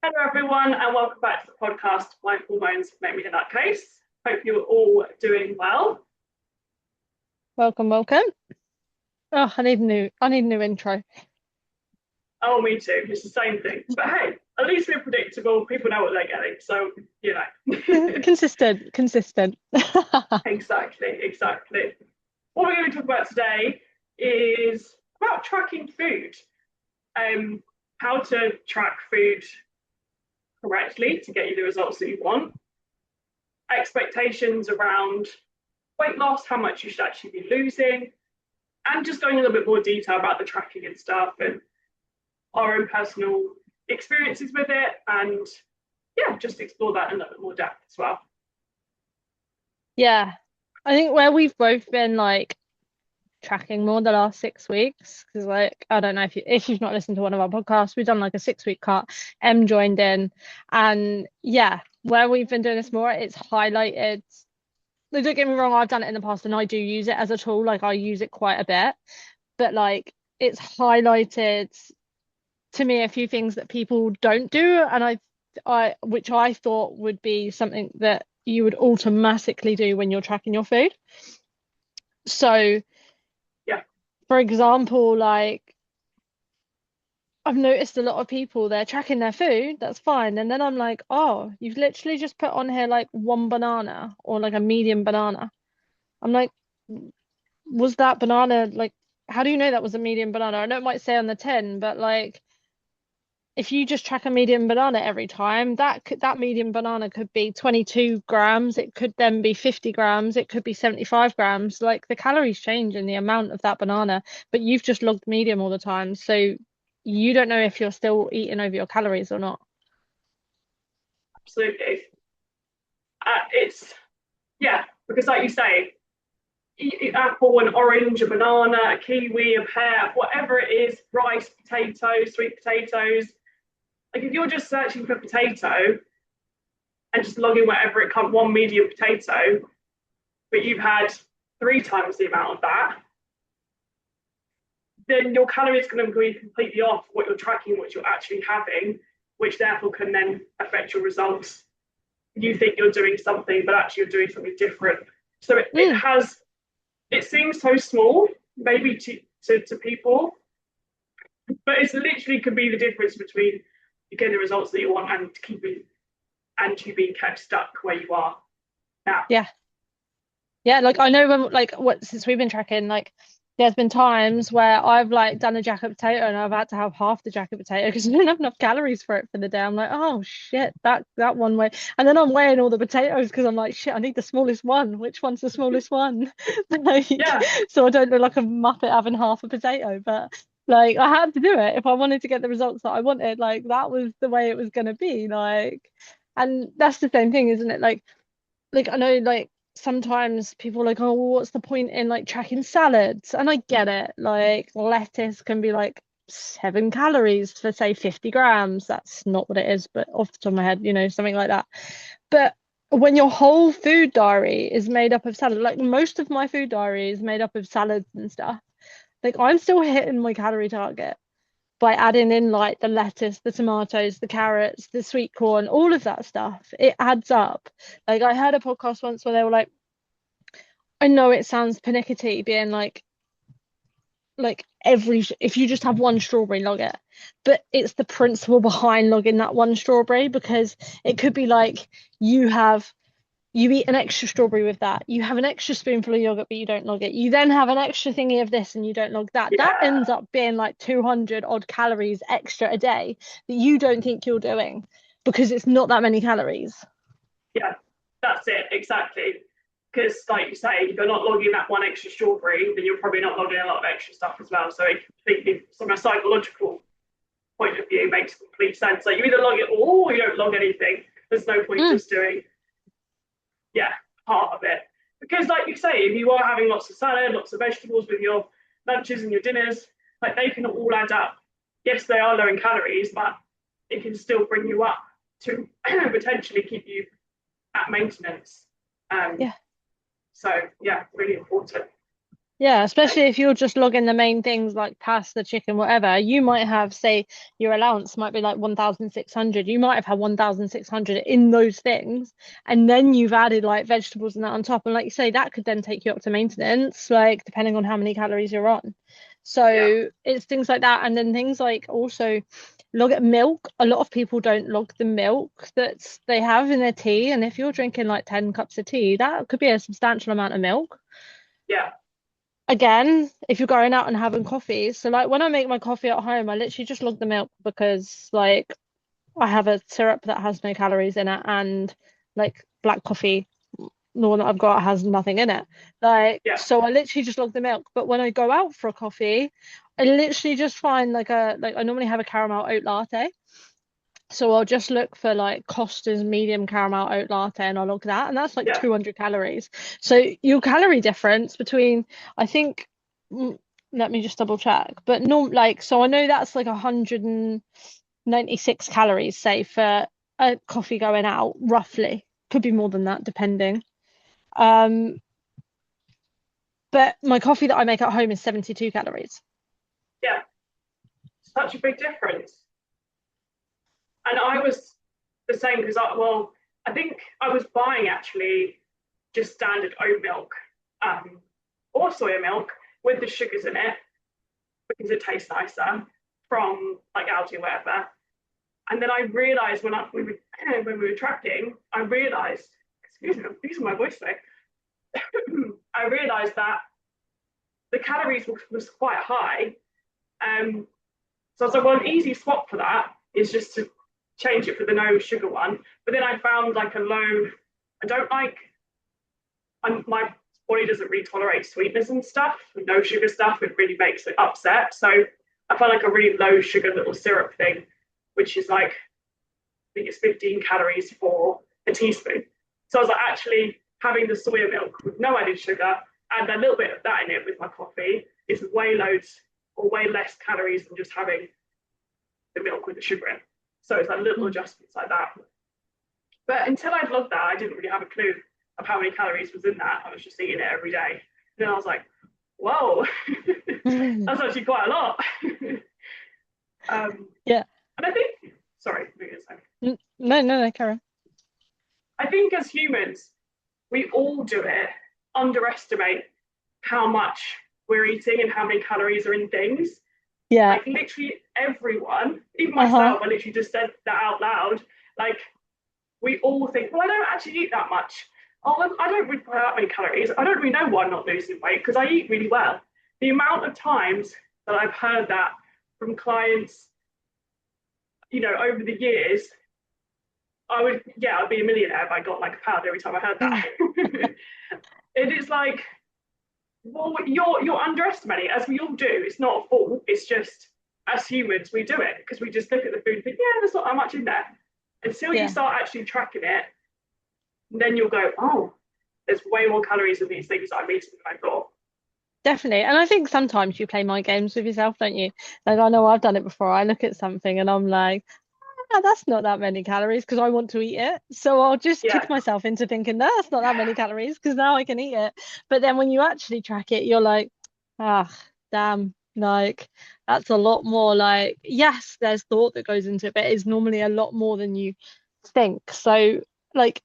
Hello, everyone, and welcome back to the podcast. My hormones make me a nutcase. Hope you're all doing well. Welcome, welcome. Oh, I need a new intro. Oh, me too. It's the same thing. But hey, at least we're predictable. People know what they're getting. So, Consistent, consistent. exactly. What we're going to talk about today is about tracking food. How to track food correctly to get you the results that you want. Expectations around weight loss, how much you should actually be losing, and just going a little bit more detail about the tracking and stuff and our own personal experiences with it, and yeah, just explore that in a little bit more depth as well. Yeah. I think where we've both been like tracking more the last 6 weeks, because like I don't know if you've not listened to one of our podcasts, we've done like a 6 week cut. M joined in, and yeah, where we've been doing this more, it's highlighted. Like, don't get me wrong, I've done it in the past and I do use it as a tool, like I use it quite a bit, but like it's highlighted to me a few things that people don't do, and I which I thought would be something that you would automatically do when you're tracking your food. So, Yeah, for example, like I've noticed a lot of people, they're tracking their food, that's fine. And then I'm like, oh, you've literally just put on here like one banana or like a medium banana. I'm like, was that banana like, how do you know that was a medium banana? I know it might say on the tin, but like if you just track a medium banana every time, that medium banana could be 22 grams, it could then be 50 grams, it could be 75 grams. Like the calories change in the amount of that banana, but you've just logged medium all the time. So you don't know if you're still eating over your calories or not. absolutely. It's yeah, because like you say, eat apple, an orange, a banana, a kiwi, a pear, whatever it is, rice, potatoes, sweet potatoes. Like if you're just searching for potato and just logging whatever it comes, one medium potato, but you've had three times the amount of that, then your calories are going to be completely off what you're tracking, what you're actually having, which therefore can then affect your results. You think you're doing something, but actually you're doing something different. So it Mm, has, it seems so small, maybe to people, but it's literally could be the difference between you getting the results that you want and keeping and you being kept stuck where you are now. yeah. Yeah, like I know when like what since we've been tracking, like there's been times where I've like done a jacket potato and I've had to have half the jacket potato because I didn't have enough calories for it for the day. I'm like, oh shit, that one way. And then I'm weighing all the potatoes because I'm like, shit, I need the smallest one. Which one's the smallest one? Like, Yeah, so I don't look like a muppet having half a potato. But like I had to do it if I wanted to get the results that I wanted. Like that was the way it was gonna be. Like, and that's the same thing, isn't it? Like I know like sometimes people are like, oh, well, what's the point in like tracking salads? And I get it. Like lettuce can be like 7 calories for say 50 grams. That's not what it is, but off the top of my head, something like that. But when your whole food diary is made up of salad, like most of my food diary is made up of salads and stuff, like I'm still hitting my calorie target by adding in like the lettuce, the tomatoes, the carrots, the sweet corn, all of that stuff. It adds up. Like I heard a podcast once where they were like, I know it sounds pernickety being like every if you just have one strawberry, log it. But it's the principle behind logging that one strawberry because it could be like you have you eat an extra strawberry with that. You have an extra spoonful of yogurt, but you don't log it. You then have an extra thingy of this and you don't log that. That yeah, ends up being like 200 odd calories extra a day that you don't think you're doing because it's not that many calories. yeah, that's it, exactly. Because, like you say, if you're not logging that one extra strawberry, then you're probably not logging a lot of extra stuff as well. So, it completely, from a psychological point of view, makes complete sense. Like, you either log it all or you don't log anything. There's no point Mm, just doing, yeah, part of it. Because, like you say, if you are having lots of salad, lots of vegetables with your lunches and your dinners, like they can all add up. Yes, they are low in calories, but it can still bring you up to potentially keep you at maintenance. Um, yeah. so yeah, really important. Yeah, especially if you're just logging the main things like pasta, chicken, whatever, you might have, say, your allowance might be like 1,600. You might have had 1,600 in those things, and then you've added like vegetables and that on top. And like you say, that could then take you up to maintenance, like depending on how many calories you're on. Yeah, So it's things like that. And then things like also log at milk. A lot of people don't log the milk that they have in their tea. And if you're drinking like 10 cups of tea, that could be a substantial amount of milk. yeah, Again, if you're going out and having coffee, so like when I make my coffee at home, I literally just log the milk because like I have a syrup that has no calories in it, and like black coffee, the one that I've got has nothing in it. Like, yeah. so I literally just log the milk. But when I go out for a coffee, I literally just find like I normally have a caramel oat latte. So I'll just look for like Costa's medium caramel oat latte and I'll log that, and that's like Yeah. 200 calories. So your calorie difference between, I think, mm, let me just double check, but no, like, so I know that's like 196 calories, say, for a coffee going out, roughly. Could be more than that, depending. Um, but my coffee that I make at home is 72 calories. Yeah, such a big difference. And I was the same because I think I was buying actually just standard oat milk um, or soya milk with the sugars in it because it tastes nicer from like Aldi or whatever. And then I realized when we were tracking, I realized, excuse me, I'm losing my voice there. I realized that the calories was quite high. So I was like, well, an easy swap for that is just to change it for the no sugar one. But then I found like a low, I don't like, my body doesn't really tolerate sweetness and stuff, no sugar stuff. It really makes it upset. So I found like a really low sugar little syrup thing, which is like, I think it's 15 calories for a teaspoon. So I was like, actually having the soya milk with no added sugar and a little bit of that in it with my coffee is way loads or way less calories than just having the milk with the sugar in. So it's like little Mm. adjustments like that. But until I'd logged that, I didn't really have a clue of how many calories was in that. I was just eating it every day. And then I was like, whoa, that's actually quite a lot. Yeah. And I think, sorry, No, no, no, Karen. I think as humans, we all do it, underestimate how much we're eating and how many calories are in things. Yeah. Like literally everyone, even Uh-huh. myself, I literally just said that out loud. Like we all think, well, I don't actually eat that much. Oh, I don't really put that many calories. I don't really know why I'm not losing weight because I eat really well. The amount of times that I've heard that from clients, over the years, I'd be a millionaire if I got like a pound every time I heard that. It is like, well, you're underestimating it, as we all do. It's not a fault. It's just as humans we do it because we just look at the food and think, yeah, there's not that much in there. Until you Yeah. start actually tracking it, then you'll go, oh, there's way more calories in these things that I'm eating than I thought. Definitely. And I think sometimes you play mind games with yourself, don't you? Like I know I've done it before. I look at something and I'm like, "Ah, that's not that many calories because I want to eat it. So I'll just Yeah, trick myself into thinking that's not that many calories because now I can eat it. But then when you actually track it, you're like, ah, damn, like that's a lot more like, yes, there's thought that goes into it, but it's normally a lot more than you think. So like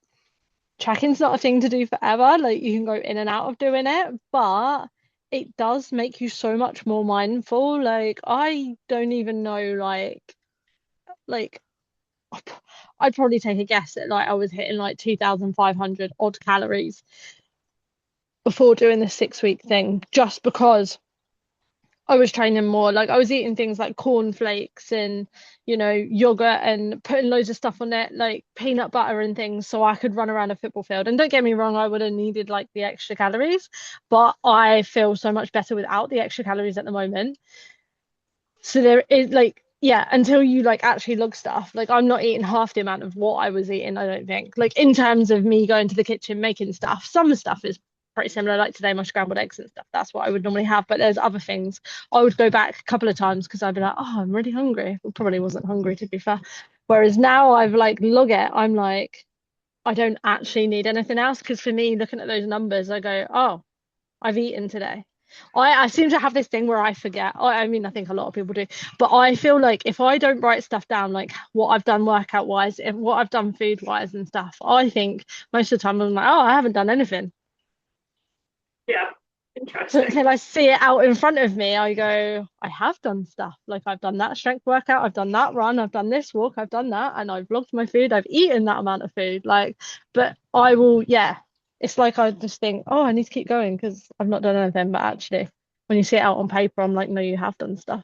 tracking's not a thing to do forever. Like you can go in and out of doing it, but it does make you so much more mindful. Like I don't even know like I'd probably take a guess at like I was hitting like 2,500 odd calories before doing the 6 week thing, just because I was training more. Like I was eating things like cornflakes and, yogurt and putting loads of stuff on it, like peanut butter and things, so I could run around a football field. And don't get me wrong, I would have needed like the extra calories, but I feel so much better without the extra calories at the moment. So there is like, yeah, until you like actually log stuff, like I'm not eating half the amount of what I was eating, I don't think. Like in terms of me going to the kitchen making stuff, some stuff is pretty similar. Like today, my scrambled eggs and stuff, that's what I would normally have. But there's other things I would go back a couple of times because I'd be like, oh, I'm really hungry. Well, probably wasn't hungry to be fair. Whereas now I've like log it, I'm like, I don't actually need anything else because for me, looking at those numbers, I go, oh, I've eaten today. I seem to have this thing where I forget. I mean, I think a lot of people do, but I feel like if I don't write stuff down, like what I've done workout wise, if what I've done food wise and stuff, I think most of the time I'm like, oh, I haven't done anything. Yeah, So interesting. until I see it out in front of me, I go, I have done stuff. Like I've done that strength workout, I've done that run, I've done this walk, I've done that, and I've logged my food, I've eaten that amount of food. Like, but I will, yeah. It's like I just think, oh, I need to keep going because I've not done anything. But actually, when you see it out on paper, I'm like, no, you have done stuff.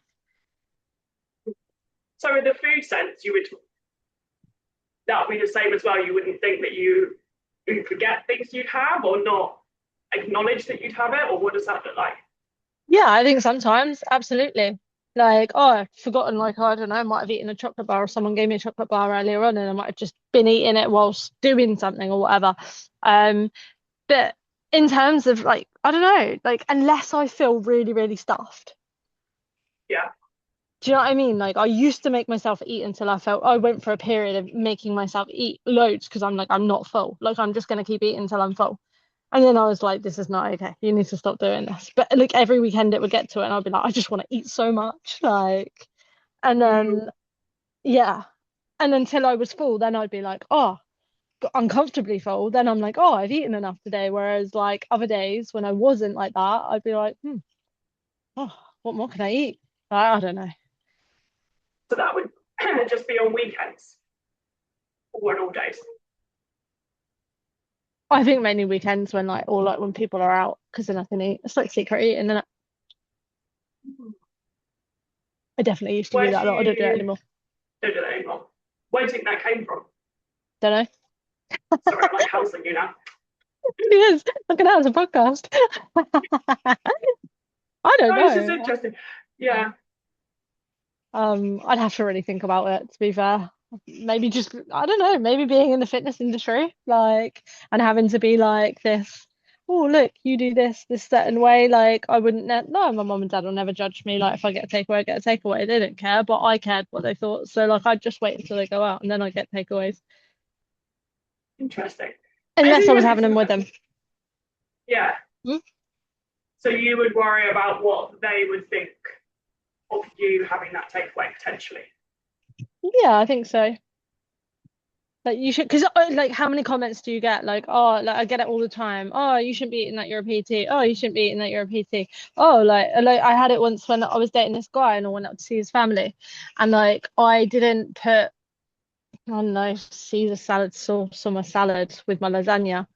So in the food sense, you would that would be the same as well. You wouldn't think that you forget things you'd have or not acknowledge that you'd have it, or what does that look like? Yeah, I think sometimes, absolutely. Like, oh, I've forgotten, like, I don't know, I might have eaten a chocolate bar or someone gave me a chocolate bar earlier on and I might have just been eating it whilst doing something or whatever. Um, but in terms of like, I don't know, like, unless I feel really, really stuffed. Yeah. Do you know what I mean? Like, I used to make myself eat until I felt I went for a period of making myself eat loads because I'm like, I'm not full. Like, I'm just going to keep eating until I'm full. And then I was like, this is not okay. You need to stop doing this. But like every weekend it would get to it and I'd be like, I just want to eat so much. Like, and Mm. then, yeah. And until I was full, then I'd be like, oh, uncomfortably full. Then I'm like, oh, I've eaten enough today. Whereas like other days when I wasn't like that, I'd be like, oh, what more can I eat? I don't know. So that would just be on weekends or on all days. I think mainly weekends when like, or like when people are out because then I can eat. It's like secret eating, and I definitely used to do Where that a do lot. I don't do it you anymore. don't do that anymore? Where do you think that came from? Don't know. Sorry, I'm like housing you now. It is. Look at that as a podcast. I don't Oh, this is know. interesting. Yeah. I'd have to really think about it, to be fair. Maybe just, I don't know, maybe being in the fitness industry, like, and having to be like this, oh, look, you do this certain way. Like, I wouldn't, no, my mum and dad will never judge me. Like, if I get a takeaway, I get a takeaway. They don't care, but I cared what they thought. So, like, I'd just wait until they go out and then I get takeaways, Interesting. It's unless I was having them interesting. with them. Yeah. Hmm? So you would worry about what they would think of you having that takeaway potentially. Yeah, I think so. Like you should, because like how many comments do you get? Like, oh, like I get it all the time. Oh, you shouldn't be eating that. You're a PT. Oh, you shouldn't be eating that. You're a PT. Oh, like I had it once when I was dating this guy and I went out to see his family, and like I didn't put, I don't know, Caesar salad sauce on my salad with my lasagna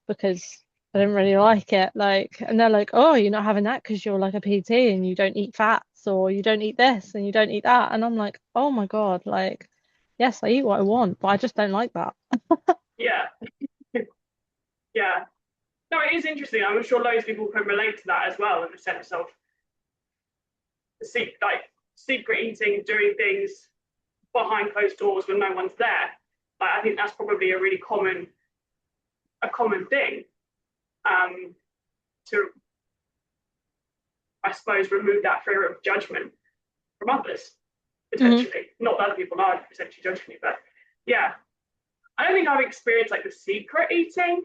because I didn't really like it. Like, and they're like, oh, you're not having that because you're like a PT and you don't eat fats or you don't eat this and you don't eat that. And I'm like, oh my God, like, yes, I eat what I want, but I just don't like that. Yeah. Yeah. No, it is interesting. I'm sure loads of people can relate to that as well in the sense of like secret eating, doing things behind closed doors when no one's there. Like I think that's probably a common thing to I suppose remove that fear of judgment from others Hmm. potentially. Not that other people are potentially judging me, but yeah, I don't think I've experienced like the secret eating.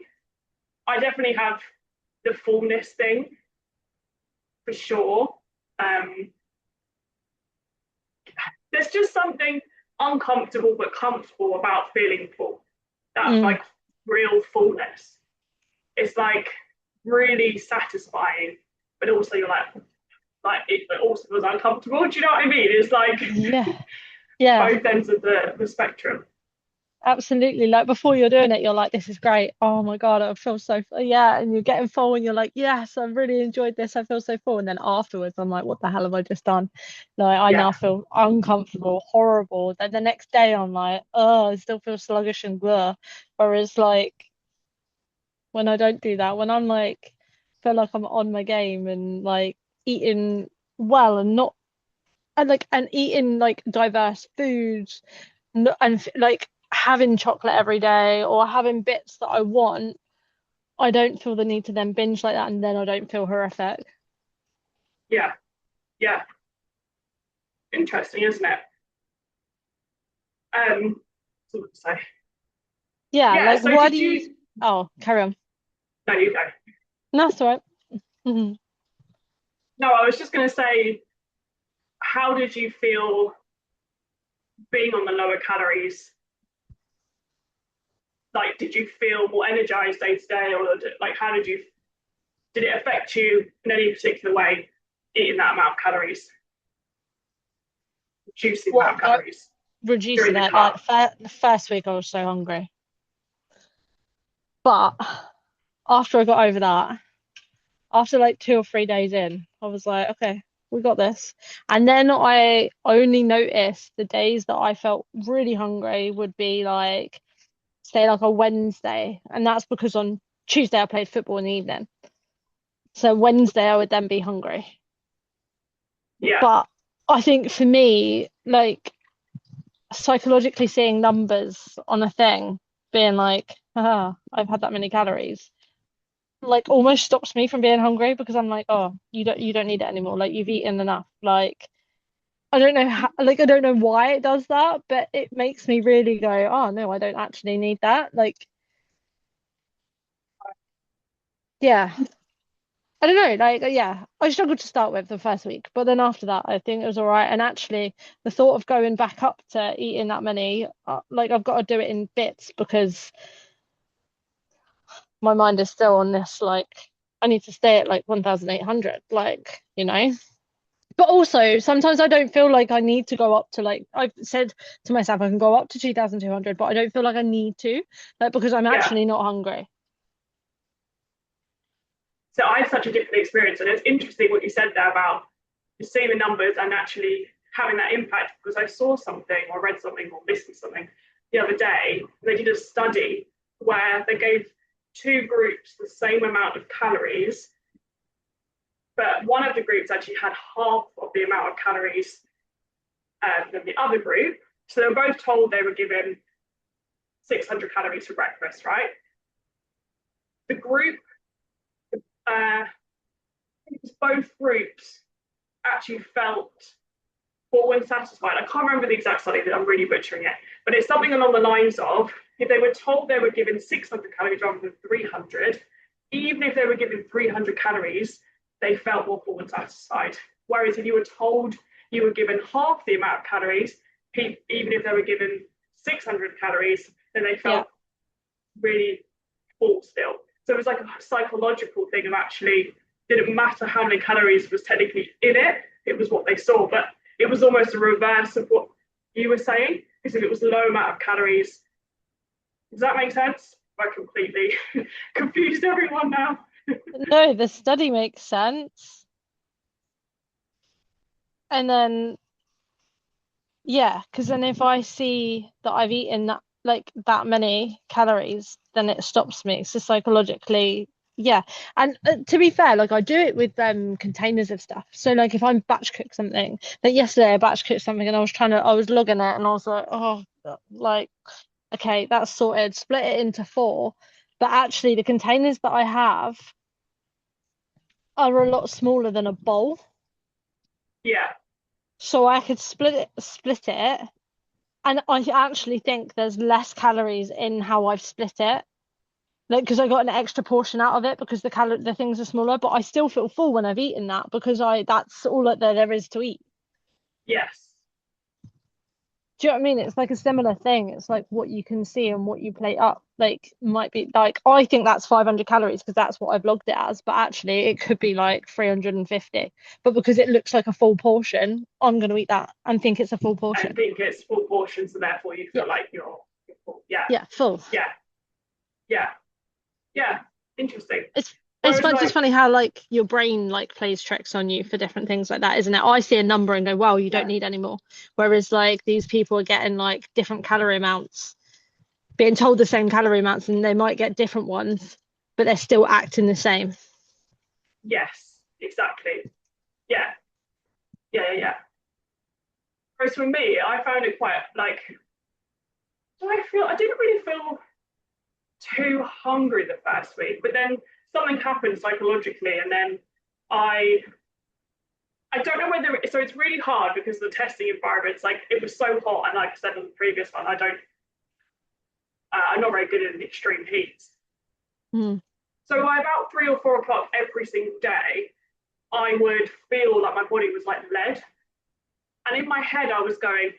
I definitely have the fullness thing for sure. Um, there's just something uncomfortable but comfortable about feeling full. That's Mm. like real fullness. It's like really satisfying, but also you're like it also feels uncomfortable. Do you know what I mean? It's like Yeah, yeah, both ends of the spectrum. absolutely. Like before you're doing it, you're like, this is great. Oh my God, I feel so, yeah. And you're getting full and you're like, yes, I've really enjoyed this. I feel so full. And then afterwards, I'm like, what the hell have I just done? Like, I Yeah, now feel uncomfortable, horrible. Then the next day, I'm like, oh, I still feel sluggish and blah. Whereas, like, when I don't do that, when I'm like, feel like I'm on my game and like eating well and not, and eating like diverse foods and like having chocolate every day or having bits that I want, I don't feel the need to then binge like that and then I don't feel horrific. yeah, yeah. Interesting, isn't it? What to say? Yeah, Yeah. like So why do did you, you? oh, carry on. No, you go. No, that's all right. Mhm. No, I was just going to say, how did you feel being on the lower calories? Like, did you feel more energized day to day, or like, how did it affect you in any particular way eating that amount of calories, reducing the amount What of calories during reducing the it, cut? like the first week I was so hungry. But after I got over that, after like 2 or 3 days in, I was like, okay, we got this. And then I only noticed the days that I felt really hungry would be like, say, like a Wednesday. And that's because on Tuesday I played football in the evening. So Wednesday I would then be hungry. Yeah, But I think for me, like psychologically seeing numbers on a thing, being like, ah, I've had that many calories, like almost stops me from being hungry because I'm like, oh, you don't need it anymore. Like you've eaten enough. Like I don't know how, like I don't know why it does that, but it makes me really go, oh no, I don't actually need that. Like, yeah. I don't know, like yeah, I struggled to start with the first week, but then after that, I think it was all right. And actually, the thought of going back up to eating that many, like I've got to do it in bits because my mind is still on this, like I need to stay at like 1,800, like But also, sometimes I don't feel like I need to go up to like I've said to myself, I can go up to 2,200, but I don't feel like I need to, like because I'm yeah. actually not hungry. So I had such a different experience, and it's interesting what you said there about seeing the numbers and actually having that impact. Because I saw something or read something or listened to something the other day. They did a study where they gave two groups the same amount of calories, but one of the groups actually had half of the amount of calories than the other group. So they were both told they were given 600 calories for breakfast, right? The group, uh, both groups actually felt full and satisfied. I can't remember the exact study, that I'm really butchering it, but it's something along the lines of if they were told they were given 600 calories rather than 300, even if they were given 300 calories, they felt more full and satisfied. Whereas if you were told you were given half the amount of calories, even if they were given 600 calories, then they Yeah. felt really full still. So it was like a psychological thing of actually didn't matter how many calories was technically in it, it was what they saw. But it was almost a reverse of what you were saying, because if it was a low amount of calories, does that make sense? I completely confused everyone now. No, the study makes sense. And then yeah, because then if I see that I've eaten that like that many calories, then it stops me. So psychologically, yeah. And to be fair, like I do it with containers of stuff. So like if I'm batch cook something, like yesterday I batch cooked something and I was logging it and I was like, oh, like okay, that's sorted. Split it into four, but actually the containers that I have are a lot smaller than a bowl, Yeah, so I could split it. And I actually think there's less calories in how I've split it. Like, because I got an extra portion out of it because the things are smaller, but I still feel full when I've eaten that because that's all that there is to eat. yes. Do you know what I mean? It's like a similar thing. It's like what you can see and what you plate up. Like, might be like, I think that's 500 calories because that's what I've logged it as, but actually it could be like 350. But because it looks like a full portion, I'm going to eat that and think it's a full And portion. think it's full portions, and therefore you Yeah, feel like you're full. Yeah, yeah, full. yeah, yeah, yeah. Interesting. It's Whereas, fun, just like, funny how like your brain like plays tricks on you for different things like that, isn't it? I see a number and go, "Wow, you don't yeah, need any more." Whereas like these people are getting like different calorie amounts, being told the same calorie amounts, and they might get different ones, but they're still acting the same. yes, exactly. Yeah, yeah, yeah, yeah. Whereas for me, I found it quite like, I didn't really feel too hungry the first week, but then something happened psychologically, and then I I don't know whether so it's really hard because the testing environments, like it was so hot, and like I said on the previous one, I'm not very good in the extreme heat. Mm. So by about 3 or 4 o'clock every single day, I would feel like my body was like lead. And in my head, I was going,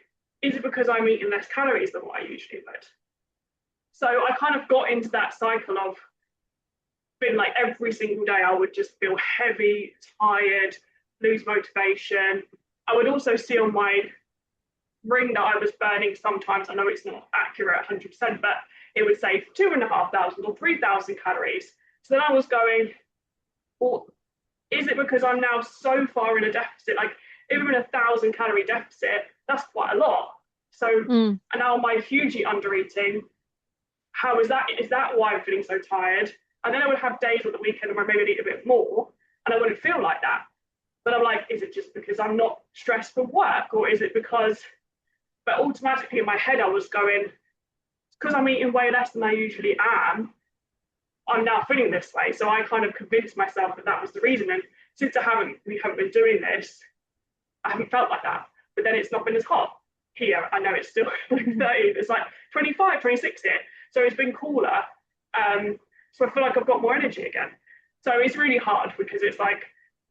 is it because I'm eating less calories than what I usually would? So I kind of got into that cycle of being like every single day, I would just feel heavy, tired, lose motivation. I would also see on my ring that I was burning sometimes, I know it's not accurate 100%, but it would say 2,500 or 3,000 calories. So then I was going, well, is it because I'm now so far in a deficit? Like, if I'm in 1,000 calorie deficit, that's quite a lot. So, and now am I hugely under eating? How is that? Is that why I'm feeling so tired? And then I would have days on the weekend where maybe I'd eat a bit more and I wouldn't feel like that. But I'm like, is it just because I'm not stressed for work? Or is it because, but automatically in my head, I was going, because I'm eating way less than I usually am, I'm now feeling this way. So I kind of convinced myself that that was the reason. And since we haven't been doing this, I haven't felt like that. But then it's not been as hot here. I know it's still like 30, it's like 25, 26 here. So it's been cooler. So I feel like I've got more energy again. So it's really hard because it's like,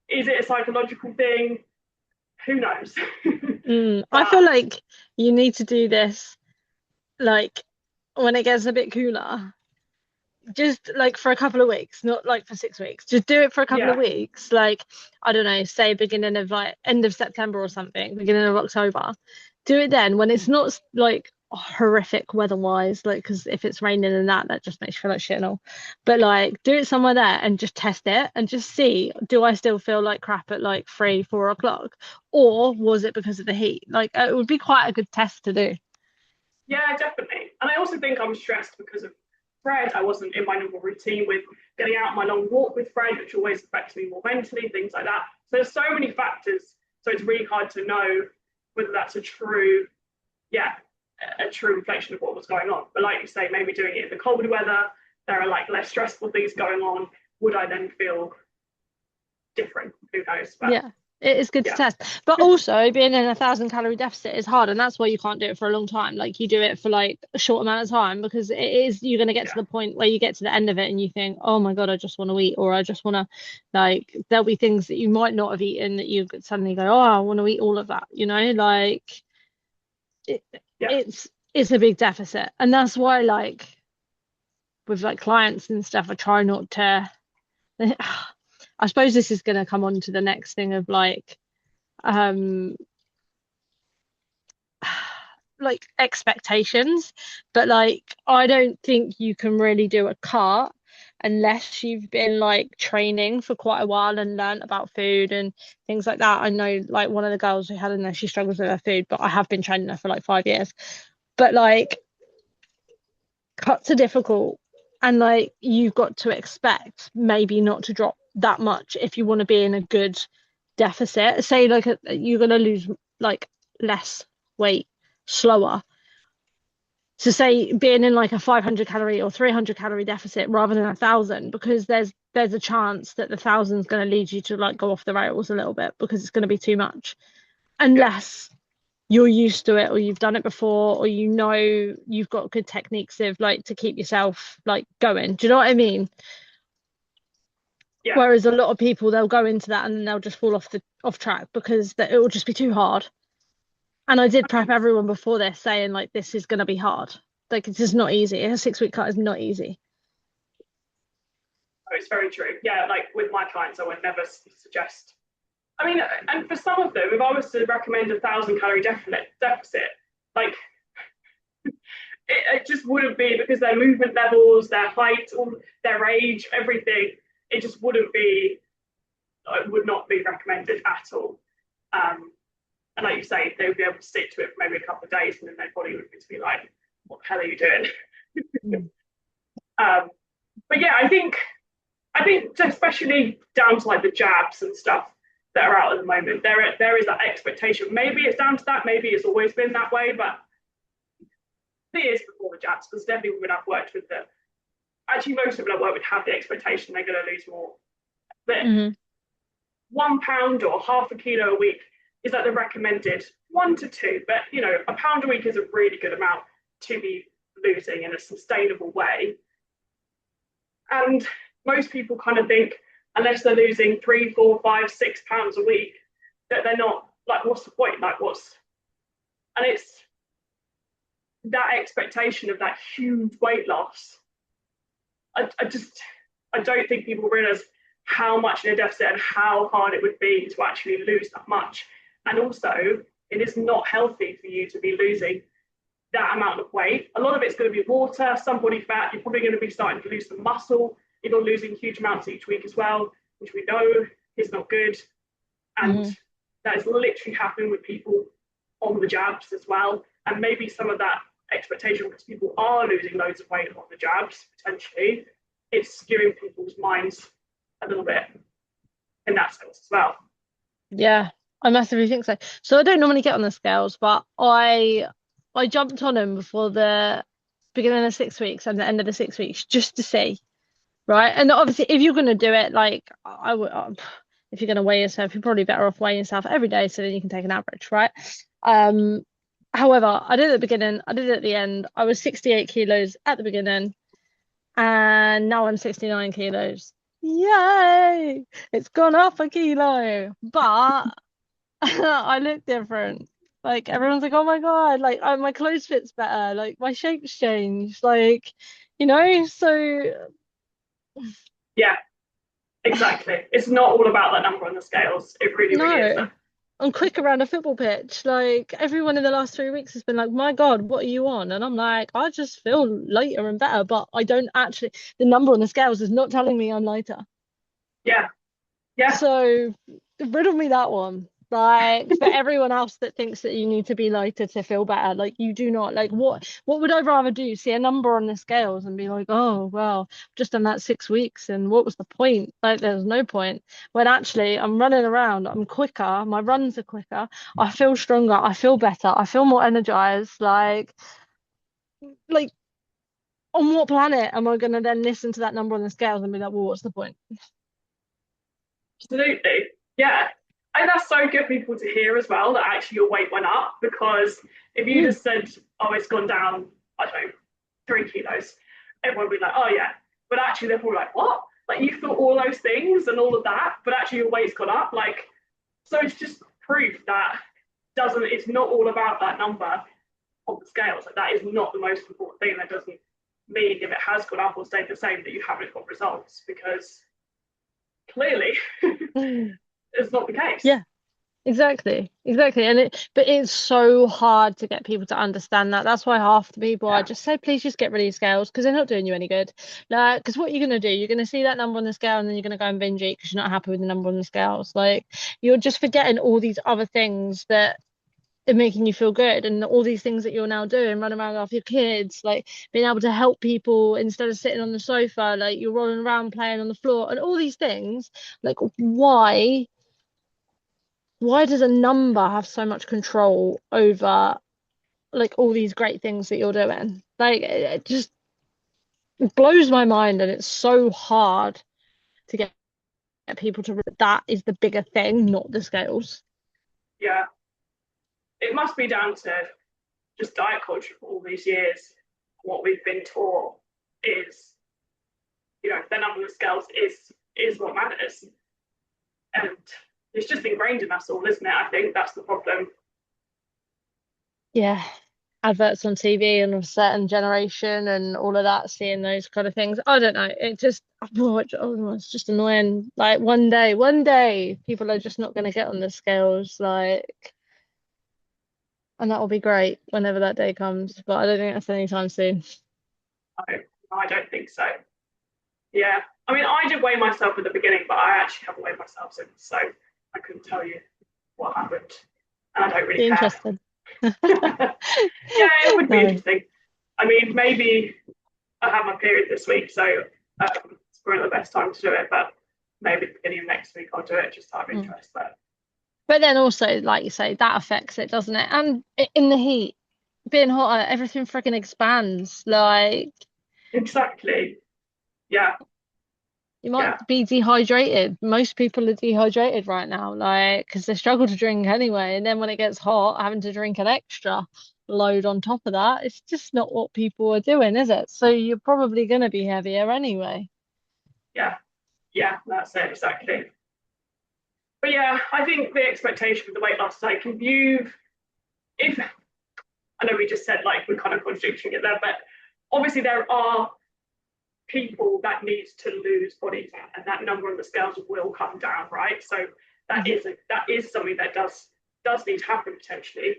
is it a psychological thing? Who knows? I feel like you need to do this like when it gets a bit cooler, just like for a couple of weeks, not like for 6 weeks. Just do it for a couple of Yeah, weeks, like I don't know, say beginning of like end of September or something, beginning of October. Do it then when it's not like horrific weather-wise, like because if it's raining and that just makes you feel like shit and all. But like do it somewhere there and just test it and just see, do I still feel like crap at like 3, 4 o'clock? Or was it because of the heat? Like it would be quite a good test to do. yeah, definitely. And I also think I'm stressed because of Fred. I wasn't in my normal routine with getting out my long walk with Fred, which always affects me more mentally, things like that. So there's so many factors. So it's really hard to know whether that's a true, yeah, a true reflection of what was going on. But like you say, maybe doing it in the cold weather, there are like less stressful things going on. Would I then feel different? Who knows? But Yeah, it is good to yeah, test. But also being in 1,000 calorie deficit is hard, and that's why you can't do it for a long time. Like you do it for like a short amount of time because it is you're gonna get to yeah, the point where you get to the end of it and you think, oh my God, I just want to eat, or I just want to like there'll be things that you might not have eaten that you could suddenly go, oh, I want to eat all of that, like it, yeah, it's a big deficit. And that's why like with like clients and stuff, I try not to I suppose this is going to come on to the next thing of um like expectations, but like I don't think you can really do a cart unless you've been like training for quite a while and learnt about food and things like that. I know like one of the girls who had in there, she struggles with her food, but I have been training her for like 5 years. But like cuts are difficult, and like you've got to expect maybe not to drop that much if you want to be in a good deficit. Say like you're gonna lose like less weight slower. So say being in like a 500 calorie or 300 calorie deficit rather than 1,000, because there's a chance that the 1,000 is going to lead you to like go off the rails a little bit because it's going to be too much, yeah, unless you're used to it or you've done it before or you've got good techniques of like to keep yourself like going. Do you know what I mean? yeah. Whereas a lot of people, they'll go into that and then they'll just fall off track because it will just be too hard. And I did prep everyone before this saying like this is going to be hard. Like it's just not easy. A 6 week cut is not easy. It's very true. Yeah, like with my clients, I would never suggest. I mean, and for some of them, if I was to recommend 1,000 calorie deficit, like it just wouldn't be because their movement levels, their height, all their age, everything. It just wouldn't be. It would not be recommended at all. And like you say, they would be able to stick to it for maybe a couple of days, and then their body would be like, "What the hell are you doing?" Mm. But yeah, I think especially down to like the jabs and stuff that are out at the moment, there is that expectation. Maybe it's down to that. Maybe it's always been that way, but years before the jabs, because definitely women I've worked with that actually most of them I work with have the expectation they're going to lose more. But Hmm. 1 pound or half a kilo a week is like the recommended 1 to 2. But a pound a week is a really good amount to be losing in a sustainable way. And most people kind of think, unless they're losing 3, 4, 5, 6 pounds a week, that they're not like, what's the point? Like, and it's that expectation of that huge weight loss. I don't think people realize how much in a deficit and how hard it would be to actually lose that much. And also, it is not healthy for you to be losing that amount of weight. A lot of it's going to be water, some body fat. You're probably going to be starting to lose some muscle. You're losing huge amounts each week as well, which we know is not good. And that is literally happening with people on the jabs as well. And maybe some of that expectation, because people are losing loads of weight on the jabs, potentially, it's skewing people's minds a little bit in that sense as well. Yeah, I massively think so. So I don't normally get on the scales, but I jumped on them before the beginning of 6 weeks and the end of the 6 weeks just to see, right? And obviously, if you're going to do it, like I would, if you're going to weigh yourself, you're probably better off weighing yourself every day so then you can take an average, right? Um, However, I did it at the beginning, I did it at the end. I was 68 kilos at the beginning, and now I'm 69 kilos. Yay! It's gone up a kilo, but I look different. Like everyone's like, oh my God, like my clothes fits better, like my shape's changed, like so Yeah, exactly. It's not all about that number on the scales. It really, really no. isn't. I'm quick around a football pitch. Like everyone in the last 3 weeks has been like, my God, what are you on? And I'm like, I just feel lighter and better, but I don't actually, the number on the scales is not telling me I'm lighter. Yeah, yeah, So riddle me that one. Like for everyone else that thinks that you need to be lighter to feel better, like you do not. Like what would I rather do? See a number on the scales and be like, oh well, just done that 6 weeks, and what was the point? Like there's no point. When actually I'm running around, I'm quicker, my runs are quicker, I feel stronger, I feel better, I feel more energized. Like on what planet am I gonna then listen to that number on the scales and be like, well, what's the point? absolutely. Yeah. And that's so good people to hear as well that actually your weight went up, because if you Mm, just said, oh, it's gone down, I don't know, 3 kilos, everyone would be like, oh, yeah. But actually, they're probably like, what? Like, you thought all those things and all of that, but actually, your weight's gone up. Like, so it's just proof that it's not all about that number on the scales. Like, that is not the most important thing. That doesn't mean if it has gone up or stayed the same that you haven't got results, because clearly mm. it's not the case. Yeah. Exactly. And but it's so hard to get people to understand that. That's why half the people I Yeah. just say, please just get rid of your scales because they're not doing you any good. Like, because what you're gonna do, you're gonna see that number on the scale and then you're gonna go and binge eat because you're not happy with the number on the scales. Like, you're just forgetting all these other things that are making you feel good and all these things that you're now doing, running around after your kids, like being able to help people instead of sitting on the sofa, like you're rolling around playing on the floor and all these things. Like, why does a number have so much control over like all these great things that you're doing? Like it just blows my mind, and it's so hard to get people to that is the bigger thing, not the scales. Yeah. It must be down to just diet culture for all these years. What we've been taught is, the number of scales is what matters. And it's just ingrained in us all, isn't it? I think that's the problem. Yeah. Adverts on TV and a certain generation and all of that, seeing those kind of things. I don't know. It just, it's just annoying. Like one day, people are just not going to get on the scales. Like, and that will be great whenever that day comes. But I don't think that's anytime soon. No, I don't think so. Yeah. I mean, I did weigh myself at the beginning, but I actually haven't weighed myself since, so I couldn't tell you what happened. And I don't really Be care. interesting. Yeah, it would be No. interesting. I mean, maybe I have my period this week, so it's probably the best time to do it, but maybe at the beginning of next week I'll do it just out of Mm. interest. But But then also, like you say, that affects it, doesn't it? And in the heat, being hotter, everything freaking expands. Like exactly. Yeah, you yeah, might be dehydrated. Most people are dehydrated right now, like because they struggle to drink anyway. And then when it gets hot, having to drink an extra load on top of that, it's just not what people are doing, is it? So you're probably going to be heavier anyway. yeah. Yeah, that's it, exactly. But yeah, I think the expectation with the weight loss, like if I know we just said like we're kind of contradicting it there, but obviously there are people that need to lose body fat, and that number on the scales will come down, right? So Mhm. that is something that does need to happen potentially.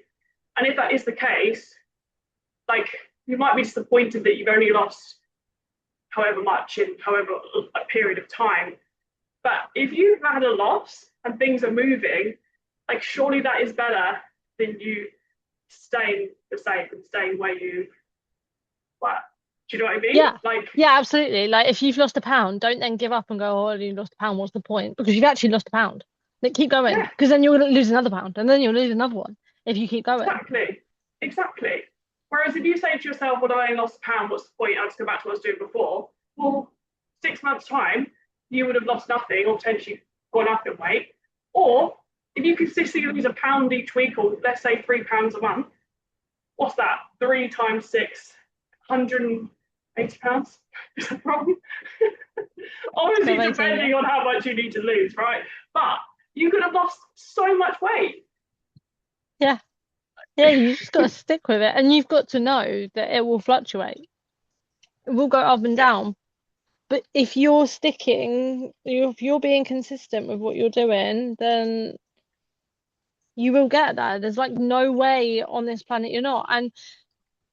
And if that is the case, like you might be disappointed that you've only lost however much in however a period of time. But if you've had a loss and things are moving, like surely that is better than you staying the same and staying where you were. Do you know what I mean? Yeah. Like, Yeah, absolutely. Like if you've lost a pound, don't then give up and go, oh, you lost a pound. What's the point? Because you've actually lost a pound. Like keep going, yeah, because then you'll lose another pound, and then you'll lose another one if you keep going. exactly. Exactly. Whereas if you say to yourself, well, I only lost a pound, what's the point? I'll just go back to what I was doing before. Well, 6 months' time, you would have lost nothing or potentially gone up in weight. Or if you consistently lose a pound each week, or let's say £3 a month, what's that? 3 times 6, £180. Is that wrong? Still Obviously, waiting, yeah. depending on how much you need to lose, right? But you could have lost so much weight. Yeah. Yeah, you just got to stick with it, and you've got to know that it will fluctuate. It will go up and Yeah, down. But if you're sticking, if you're being consistent with what you're doing, then you will get there. There's like no way on this planet you're not. And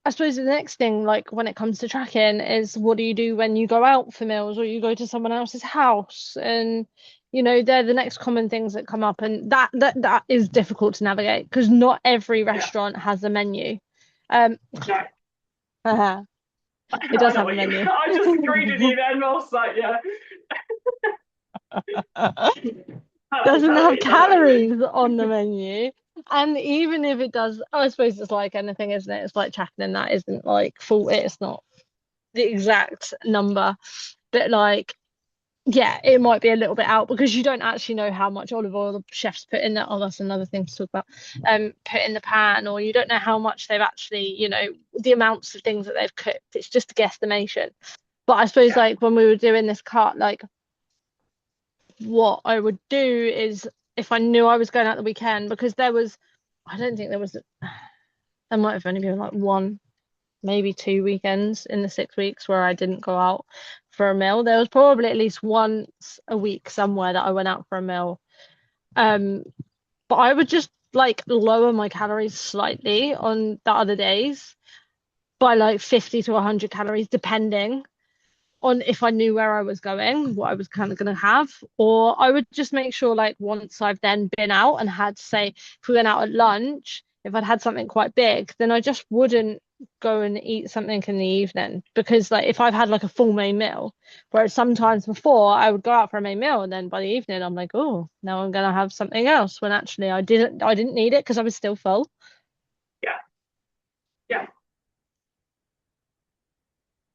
I suppose the next thing, like when it comes to tracking, is what do you do when you go out for meals or you go to someone else's house? And they're the next common things that come up, and that is difficult to navigate because not every yeah, restaurant has a menu. Um, no. it I does know have a what you. menu. I just agreed with you then. I was like, yeah, have some Doesn't have calories. I know what you mean. calories on the menu. And even if it does, I suppose it's like anything, isn't it? It's like tracking, and that isn't like full, it's not the exact number. But like, yeah, it might be a little bit out because you don't actually know how much olive oil the chefs put in there. Oh, that's another thing to talk about. Put in the pan, or you don't know how much they've actually, the amounts of things that they've cooked. It's just a guesstimation. But I suppose Yeah, like when we were doing this cut, like what I would do is if I knew I was going out the weekend, because I don't think there might have only been like one, maybe 2 weekends in the 6 weeks where I didn't go out for a meal. There was probably at least once a week somewhere that I went out for a meal. Um, but I would just like lower my calories slightly on the other days by like 50 to 100 calories, depending on if I knew where I was going, what I was kind of going to have, or I would just make sure, like, once I've then been out and had, say, if we went out at lunch, if I'd had something quite big, then I just wouldn't go and eat something in the evening because, like, if I've had like a full main meal, whereas sometimes before I would go out for a main meal and then by the evening I'm like, oh, now I'm gonna have something else when actually I didn't need it because I was still full. yeah, yeah,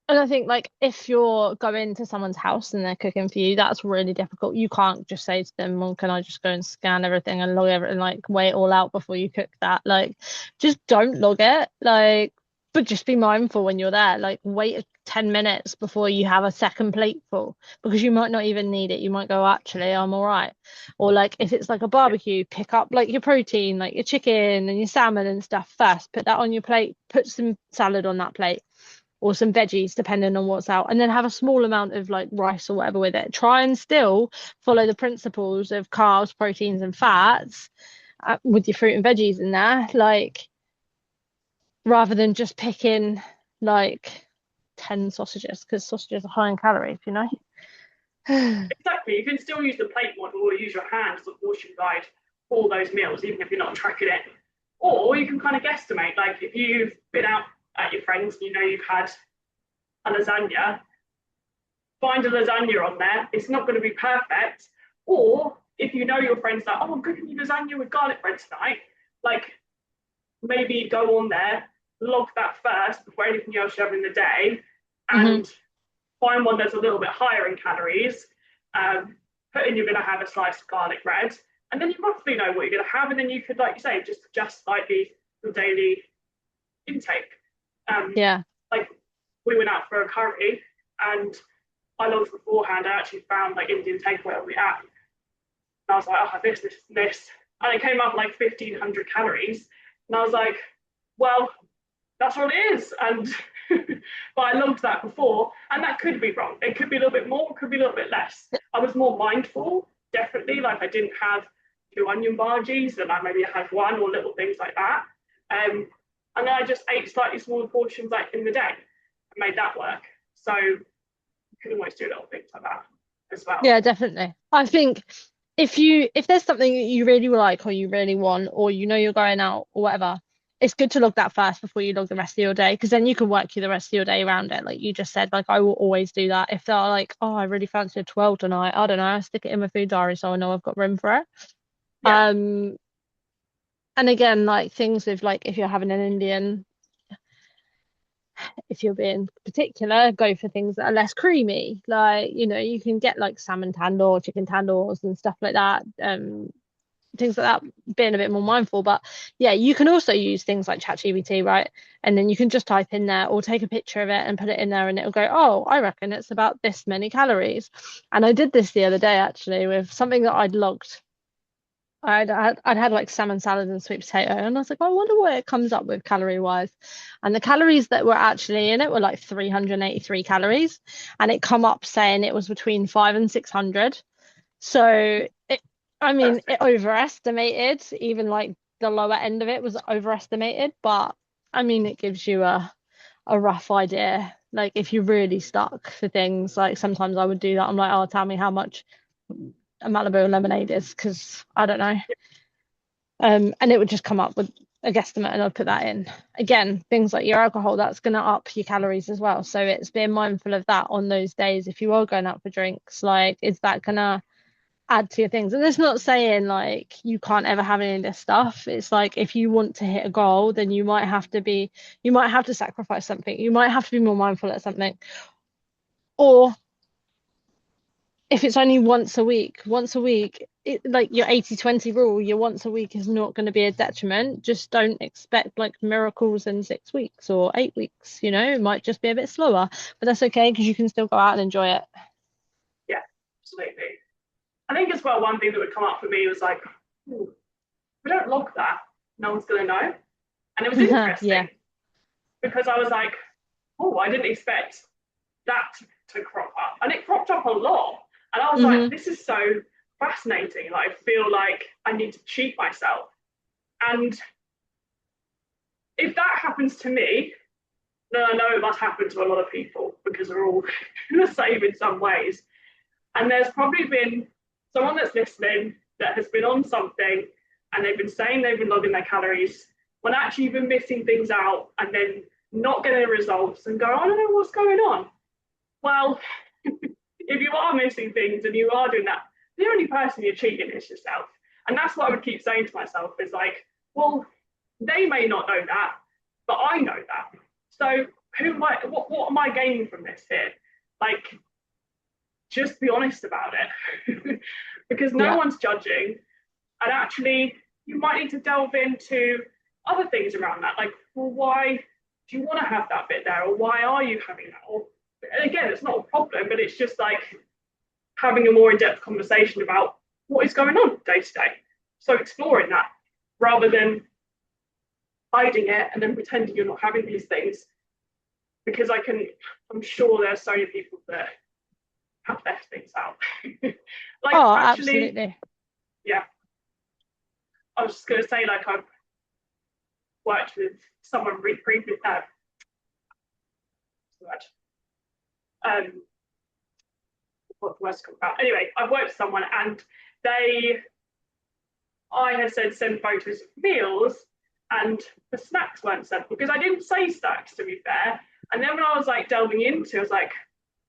And I think like if you're going to someone's house and they're cooking for you, that's really difficult. You can't just say to them, well, can I just go and scan everything and log everything, like weigh it all out before you cook that? Like just don't log it. Like, but just be mindful when you're there. Like wait 10 minutes before you have a second plate full because you might not even need it. You might go, actually, I'm all right. Or like if it's like a yeah, barbecue, pick up like your protein, like your chicken and your salmon and stuff first. Put that on your plate, put some salad on that plate or some veggies, depending on what's out, and then have a small amount of like rice or whatever with it. Try and still follow the principles of carbs, proteins, and fats with your fruit and veggies in there, like rather than just picking like 10 sausages because sausages are high in calories, you know? exactly. You can still use the plate model or use your hand as a portion guide for those meals, even if you're not tracking it. Or you can kind of guesstimate, like if you've been out at your friends, you know you've had a lasagna, find a lasagna on there. It's not going to be perfect. Or if you know your friends like, oh, I'm cooking you lasagna with garlic bread tonight, like maybe go on there, log that first before anything else you have in the day, Hmm. and find one that's a little bit higher in calories. Put in you're going to have a slice of garlic bread, and then you roughly know what you're going to have, and then you could, like you say, just adjust slightly your daily intake. Um, Yeah. like we went out for a curry, and I looked beforehand. I actually found like Indian takeaway on the app. And I was like, oh, this, and this. And it came up like 1,500 calories. And I was like, well, that's what it is. And but I logged that before, and that could be wrong. It could be a little bit more, could be a little bit less. I was more mindful, definitely. Like I didn't have 2 onion bhajis, and I maybe had one or little things like that. And then I just ate slightly smaller portions like in the day and made that work. So you can always do little things like that as well. Yeah, definitely. I think if there's something that you really like or you really want or you know you're going out or whatever, it's good to log that first before you log the rest of your day, because then you can work you the rest of your day around it. Like you just said, like I will always do that. If they're like, oh, I really fancy a 12 tonight, I don't know, I stick it in my food diary so I know I've got room for it. Yeah. And again, like things with like if you're having an Indian, if you're being particular, go for things that are less creamy. Like, you know, you can get like salmon tandoor, chicken tandoors and stuff like that. Things like that, being a bit more mindful. But yeah, you can also use things like ChatGPT, right? And then you can just type in there or take a picture of it and put it in there and it'll go, oh, I reckon it's about this many calories. And I did this the other day actually with something that I'd logged. I'd had like salmon salad and sweet potato, and I was like, I wonder what it comes up with calorie wise. And the calories that were actually in it were like 383 calories, and it come up saying it was between 500 and 600. So I mean, it overestimated, even like the lower end of it was overestimated, but I mean, it gives you a rough idea. Like if you're really stuck for things, like sometimes I would do that. I'm like, oh, tell me how much a Malibu lemonade is, because I don't know. And it would just come up with a guesstimate and I'd put that in. Again, things like your alcohol, that's going to up your calories as well. So it's being mindful of that on those days. If you are going out for drinks, like, is that going to add to your things? And it's not saying like you can't ever have any of this stuff. It's like if you want to hit a goal, then you might have to sacrifice something. You might have to be more mindful of something. Or if it's only once a week, like your 80/20 rule, your once a week is not going to be a detriment. Just don't expect like miracles in 6 weeks or 8 weeks, you know, it might just be a bit slower, but that's okay because you can still go out and enjoy it. Yeah, absolutely. I think as well, one thing that would come up for me was like, we don't log that, no one's going to know. And it was interesting Yeah. because I was like, oh, I didn't expect that to crop up. And it cropped up a lot. And I was like, this is so fascinating. Like, I feel like I need to cheat myself. And if that happens to me, then I know it must happen to a lot of people because we're all the same in some ways. And there's probably been someone that's listening that has been on something and they've been saying they've been logging their calories when actually you've been missing things out and then not getting results and go, I don't know what's going on. Well, if you are missing things and you are doing that, the only person you're cheating is yourself. And that's what I would keep saying to myself is like, well, they may not know that, but I know that. So what am I gaining from this here? Like, just be honest about it because no one's judging. And actually, you might need to delve into other things around that. Like, well, why do you want to have that bit there? Or why are you having that? Or again, it's not a problem, but it's just like having a more in-depth conversation about what is going on day to day. So exploring that rather than hiding it and then pretending you're not having these things. Because I'm sure there's so many people that have left things out. Like, Oh, actually, absolutely. yeah. I was just going to say, like, I've worked with someone previously. What the words come about? Anyway, I've worked with someone, and I had said send photos of meals, and the snacks weren't sent because I didn't say snacks, to be fair. And then when I was like delving into, I was like,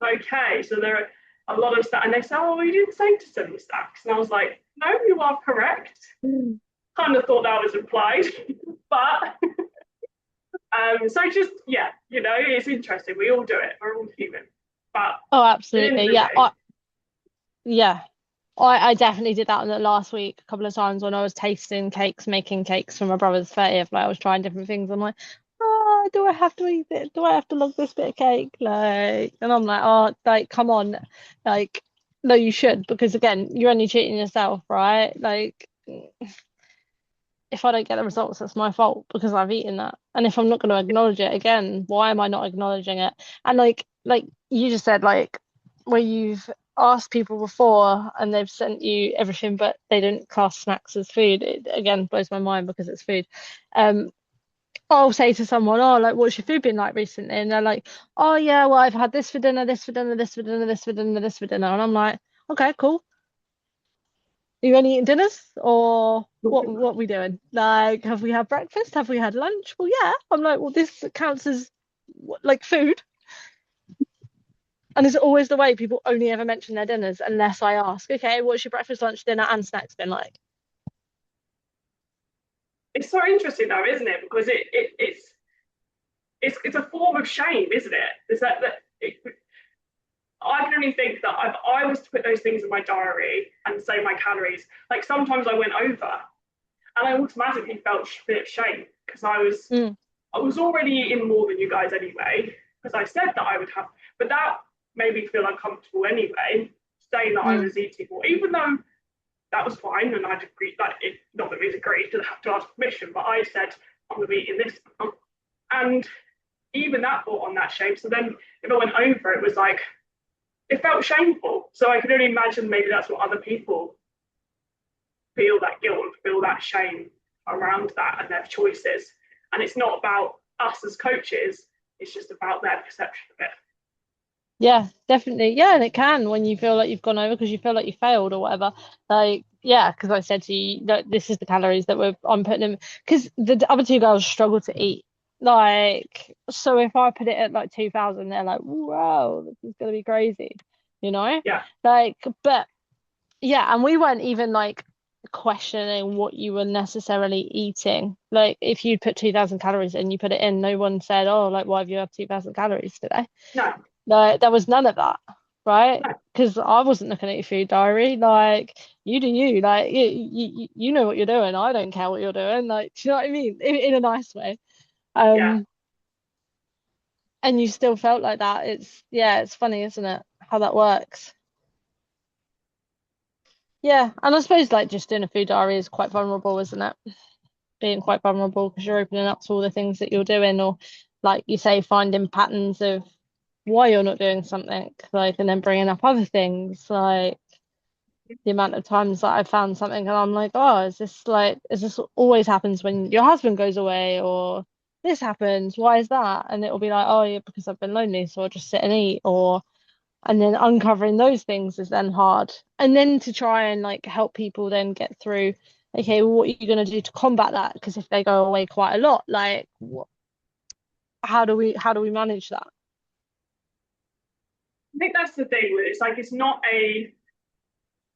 okay, so there are a lot of snacks, and they said, oh, you didn't say to send me snacks, and I was like, no, you are correct. Kind of thought that was implied, but so just you know, it's interesting. We all do it. We're all human, but Oh, absolutely. Yeah. I definitely did that on the last week a couple of times when I was tasting cakes, making cakes for my brother's 30th. Like I was trying different things. I'm like, do I have to eat it? Do I have to log this bit of cake? Like, and I'm like, oh, like, come on, like, no, you should, because again, you're only cheating yourself, right? Like, if I don't get the results, that's my fault because I've eaten that. And if I'm not going to acknowledge it again, why am I not acknowledging it? And like you just said, like where you've asked people before and they've sent you everything, but they didn't class snacks as food. It again blows my mind because it's food. Um, I'll say to someone, "Oh, like, what's your food been like recently?" And they're like, "Oh yeah, well, I've had this for dinner, this for dinner, this for dinner, this for dinner, this for dinner." And I'm like, "Okay, cool. Are you only eating dinners or what are we doing? Like, have we had breakfast? Have we had lunch?" Well, yeah. I'm like, well, this counts as like food. And it's always the way people only ever mention their dinners unless I ask, okay, what's your breakfast, lunch, dinner, and snacks been like? It's so interesting though, isn't it? Because it's a form of shame, isn't it? Is that I can only think that if I was to put those things in my diary and say my calories, like sometimes I went over and I automatically felt a bit of shame because Mm, I was already eating more than you guys anyway, because I said that I would have, but that made me feel uncomfortable anyway, saying that I mm, was eating more, even though that was fine and I'd agreed that it, not that we'd agreed to have to ask permission, but I said I'm gonna be eating this amount. And even that brought on that shame. So then if I went over, it was like it felt shameful. So I could only imagine maybe that's what other people feel, that guilt, feel that shame around that and their choices. And it's not about us as coaches, it's just about their perception of it. yeah, definitely. Yeah, and it can when you feel like you've gone over because you feel like you failed or whatever. Like, yeah, because I said to you that this is the calories that I'm putting in. Because the other two girls struggle to eat. Like, so if I put it at like 2,000, they're like, wow, this is gonna be crazy, you know? Yeah. Like, but yeah, and we weren't even like questioning what you were necessarily eating. Like, if you put 2,000 calories and you put it in, no one said, oh, like, why have you had 2,000 calories today? No, Like, there was none of that, right? no. Because I wasn't looking at your food diary. Like, you do you. Like, you know what you're doing. I don't care what you're doing. Like, do you know what I mean? In a nice way. Yeah. Um, and you still felt like that. Yeah, it's funny, isn't it? How that works. Yeah, and I suppose like just doing a food diary is quite vulnerable, isn't it? Being quite vulnerable because you're opening up to all the things that you're doing, or like you say, finding patterns of why you're not doing something, like, and then bringing up other things, like the amount of times that I found something and I'm like, oh, is this always happens when your husband goes away, or this happens? Why is that? And it'll be like, oh, yeah, because I've been lonely, so I'll just sit and eat, or and then uncovering those things is then hard. And then to try and like help people then get through, okay, well, what are you going to do to combat that? Because if they go away quite a lot, like how do we manage that? I think that's the thing with it. It's like it's not a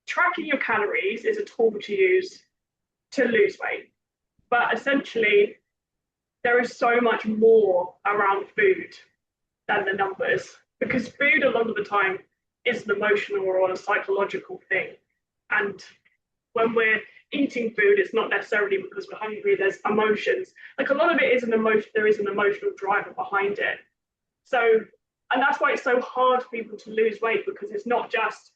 tracking your calories is a tool to use to lose weight. But essentially, there is so much more around food than the numbers because food a lot of the time is an emotional or a psychological thing. And when we're eating food, it's not necessarily because we're hungry, there's emotions. Like a lot of it is an emotion, there is an emotional driver behind it. So, and that's why it's so hard for people to lose weight because it's not just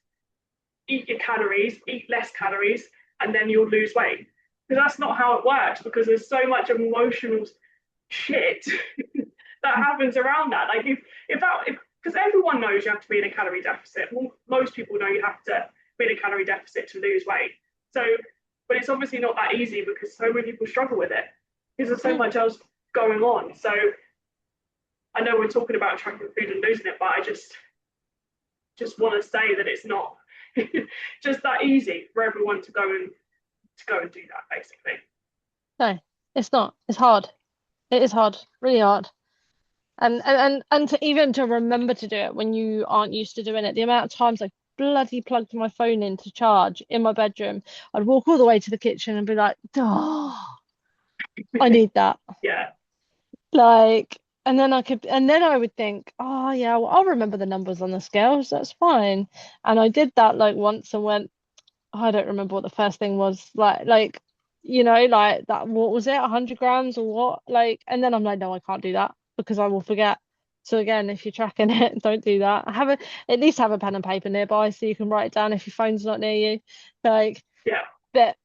eat your calories, eat less calories, and then you'll lose weight. Because that's not how it works because there's so much emotional shit that happens around that. Like if that if because everyone knows you have to be in a calorie deficit. Well, most people know you have to be in a calorie deficit to lose weight. So, but it's obviously not that easy because so many people struggle with it because there's so Mm, much else going on. So I know we're talking about tracking food and losing it, but I just want to say that it's not just that easy for everyone to go and do that basically. no, it's not. It's hard. It is hard, really hard. And to even to remember to do it when you aren't used to doing it, the amount of times I bloody plugged my phone in to charge in my bedroom, I'd walk all the way to the kitchen and be like, oh, I need that. Yeah. Like, and then I would think, oh yeah, well, I'll remember the numbers on the scales. That's fine. And I did that like once and went, oh, I don't remember what the first thing was. Like, like that. What was it? 100 grams or what? Like, and then I'm like, no, I can't do that. because I will forget. So again, if you're tracking it, don't do that. At least have a pen and paper nearby so you can write it down if your phone's not near you. Like, Yeah. but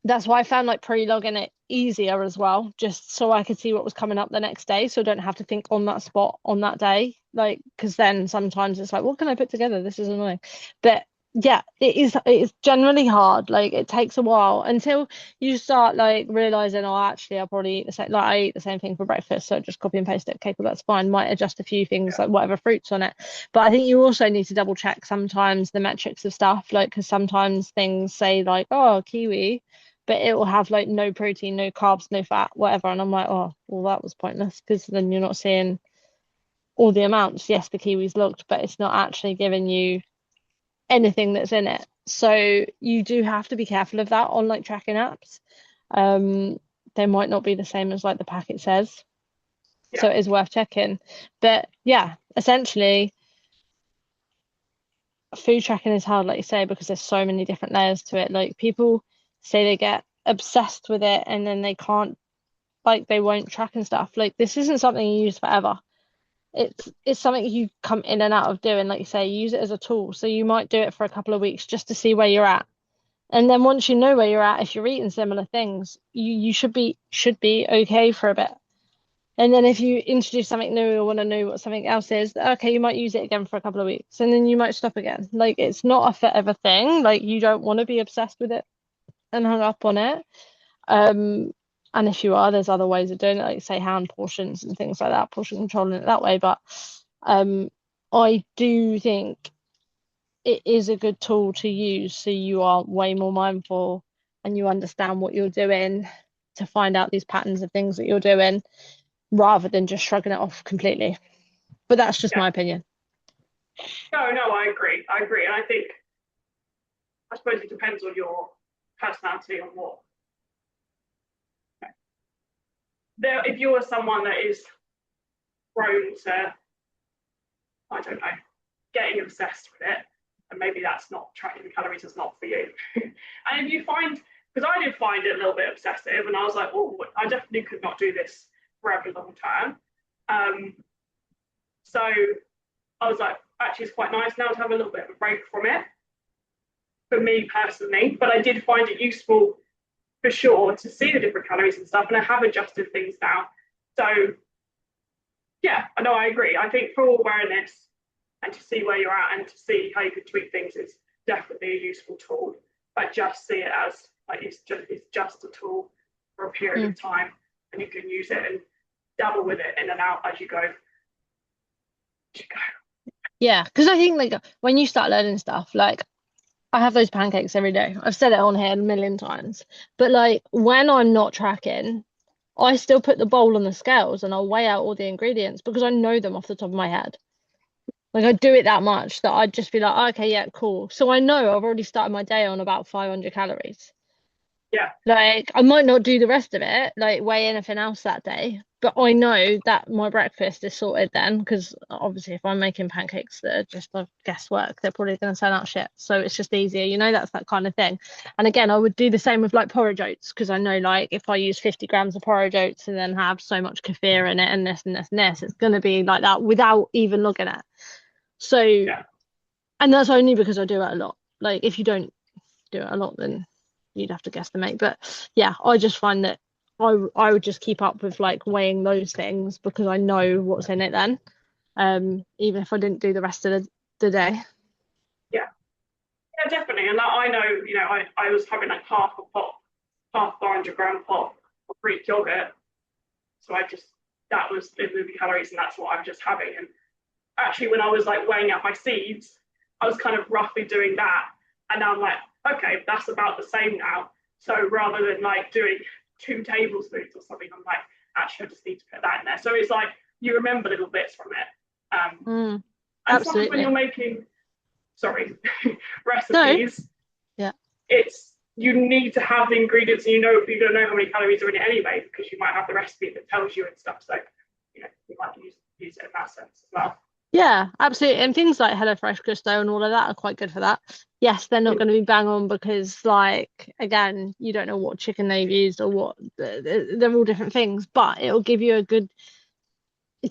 that's why I found like pre-logging it easier as well, just so I could see what was coming up the next day, so I don't have to think on that spot on that day. Like, because then sometimes it's like, what can I put together? This is annoying. But yeah, it is generally hard. Like, it takes a while until you start like realizing, oh, actually, I probably eat the same. Like, I eat the same thing for breakfast, so just copy and paste it. Okay, cool, that's fine. Might adjust a few things, Yeah. like whatever fruits on it. But I think you also need to double check sometimes the metrics of stuff, like because sometimes things say like, oh, kiwi, but it will have like no protein, no carbs, no fat, whatever. And I'm like, oh, well, that was pointless because then you're not seeing all the amounts. Yes, the kiwis looked, but it's not actually giving you anything that's in it. So you do have to be careful of that on like tracking apps. Um, they might not be the same as like the packet says. So Yeah. it is worth checking. But yeah, essentially, food tracking is hard, like you say, because there's so many different layers to it. Like people say they get obsessed with it and then they can't, like they won't track and stuff. Like this isn't something you use forever. It's something you come in and out of doing. Like you say, use it as a tool. So you might do it for a couple of weeks just to see where you're at. And then once you know where you're at, if you're eating similar things, you should be okay for a bit. And then if you introduce something new or want to know what something else is, okay, you might use it again for a couple of weeks and then you might stop again. Like it's not a forever thing. Like you don't want to be obsessed with it and hung up on it. Um, and if you are, there's other ways of doing it, like say hand portions and things like that, portion controlling it that way. But um, I do think it is a good tool to use so you are way more mindful and you understand what you're doing to find out these patterns of things that you're doing rather than just shrugging it off completely. But that's just Yeah. my opinion. No, no, I agree. I agree. And I think, I suppose it depends on your personality on what. There, if you're someone that is prone to, I don't know, getting obsessed with it, and maybe that's not tracking calories is not for you. And if you find, because I did find it a little bit obsessive, and I was like, oh, I definitely could not do this forever long term. Um, so I was like, actually, it's quite nice now to have a little bit of a break from it for me personally. But I did find it useful for sure to see the different calories and stuff, and I have adjusted things now. So yeah, I know I agree. I think for awareness and to see where you're at and to see how you can tweak things is definitely a useful tool. But just see it as like it's just a tool for a period of time, and you can use it and dabble with it in and out as you go. Yeah, because I think like when you start learning stuff, like I have those pancakes every day. I've said it on here a million times. But like when I'm not tracking, I still put the bowl on the scales and I'll weigh out all the ingredients because I know them off the top of my head. Like I do it that much that I'd just be like, "Oh, okay, yeah, cool." So I know I've already started my day on about 500 calories. Yeah, Like I might not do the rest of it, like weigh anything else that day, but I know that my breakfast is sorted then because obviously if I'm making pancakes that are just of guesswork, they're probably going to turn out shit. So it's just easier, that's that kind of thing. And again, I would do the same with like porridge oats because I know like if I use 50 grams of porridge oats and then have so much kefir in it and this and this and this, it's going to be like that without even looking at. So, yeah, and that's only because I do it a lot. Like if you don't do it a lot, then you'd have to guesstimate. But yeah, I just find that I would just keep up with like weighing those things because I know what's in it then. Even if I didn't do the rest of the day. yeah, yeah, definitely. And I know, I was having like half 400-gram pot of Greek yogurt. So that was the calories, and that's what I'm just having. And actually, when I was like weighing out my seeds, I was kind of roughly doing that. And now I'm like, okay, that's about the same now. So rather than like doing 2 tablespoons or something, I'm like, actually, I just need to put that in there. So it's like you remember little bits from it. And sometimes when Absolutely. you're making, sorry, No. recipes, Yeah. it's you need to have the ingredients, and you're gonna know how many calories are in it anyway because you might have the recipe that tells you and stuff. So you might use it in that sense as well. Yeah, absolutely. And things like HelloFresh Gusto and all of that are quite good for that. Yes, they're not going to be bang on because, like, again, you don't know what chicken they've used or what they're all different things, but it'll give you a good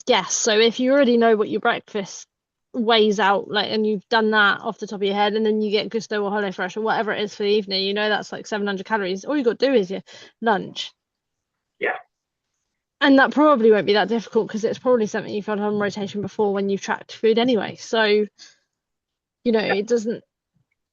Yes, so if you already know what your breakfast weighs out, like, and you've done that off the top of your head, and then you get Gusto or HelloFresh or whatever it is for the evening, you know that's like 700 calories. All you got to do is your lunch. Yeah, And that probably won't be that difficult because it's probably something you've had on rotation before when you've tracked food anyway. So, yeah, it doesn't,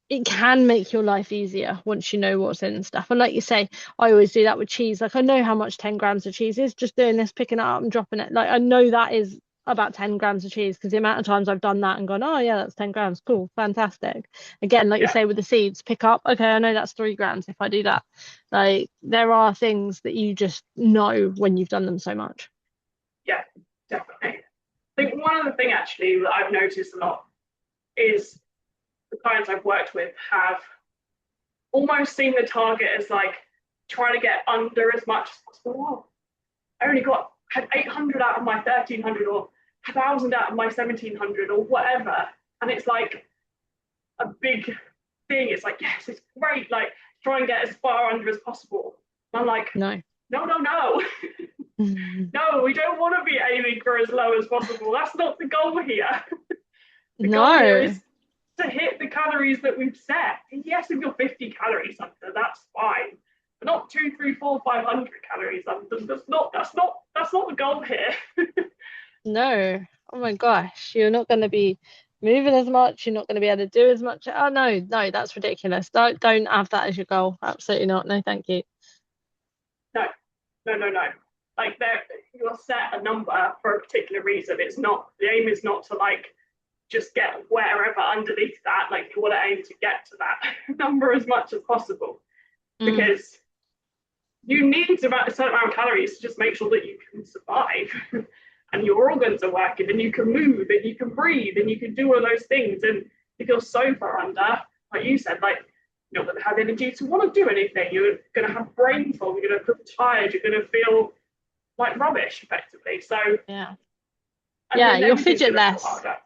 it can make your life easier once you know what's in and stuff. And like you say, I always do that with cheese. Like I know how much 10 grams of cheese is, just doing this, picking it up and dropping it. Like I know that is about 10 grams of cheese because the amount of times I've done that and gone, oh yeah, that's 10 grams. Cool, fantastic. Again, like you yeah, say with the seeds, pick up, okay, I know that's 3 grams if I do that. Like there are things that you just know when you've done them so much. yeah, definitely. I think one other thing actually that I've noticed a lot is the clients I've worked with have almost seen the target as like trying to get under as much as possible. Oh, I only had 800 out of my 1300 or 1,000 out of my 1700 or whatever. And it's like a big thing. It's like, yes, it's great. Like, try and get as far under as possible. And I'm like, No. no, no, no. No, we don't want to be aiming for as low as possible. That's not the goal here. The goal here No. is to hit the calories that we've set. And yes, if you're 50 calories under, that's fine. But not 2, 3, 4, 500 calories under. That's not the goal here. No. Oh my gosh. You're not going to be moving as much. You're not going to be able to do as much. Oh no, no, that's ridiculous. Don't have that as your goal. Absolutely not. No, thank you. No, no, no, no. Like there, you'll set a number for a particular reason. It's not the aim is not to like just get wherever underneath that. Like you want to aim to get to that number as much as possible Mm, because you need a certain amount of calories to just make sure that you can survive and your organs are working and you can move and you can breathe and you can do all those things. And if you're so far under, like you said, like you're not going to have energy to want to do anything. You're going to have brain fog. You're going to feel tired. You're going to feel like rubbish effectively. So, yeah. and Yeah, then you'll everything's fidget going to feel less. harder.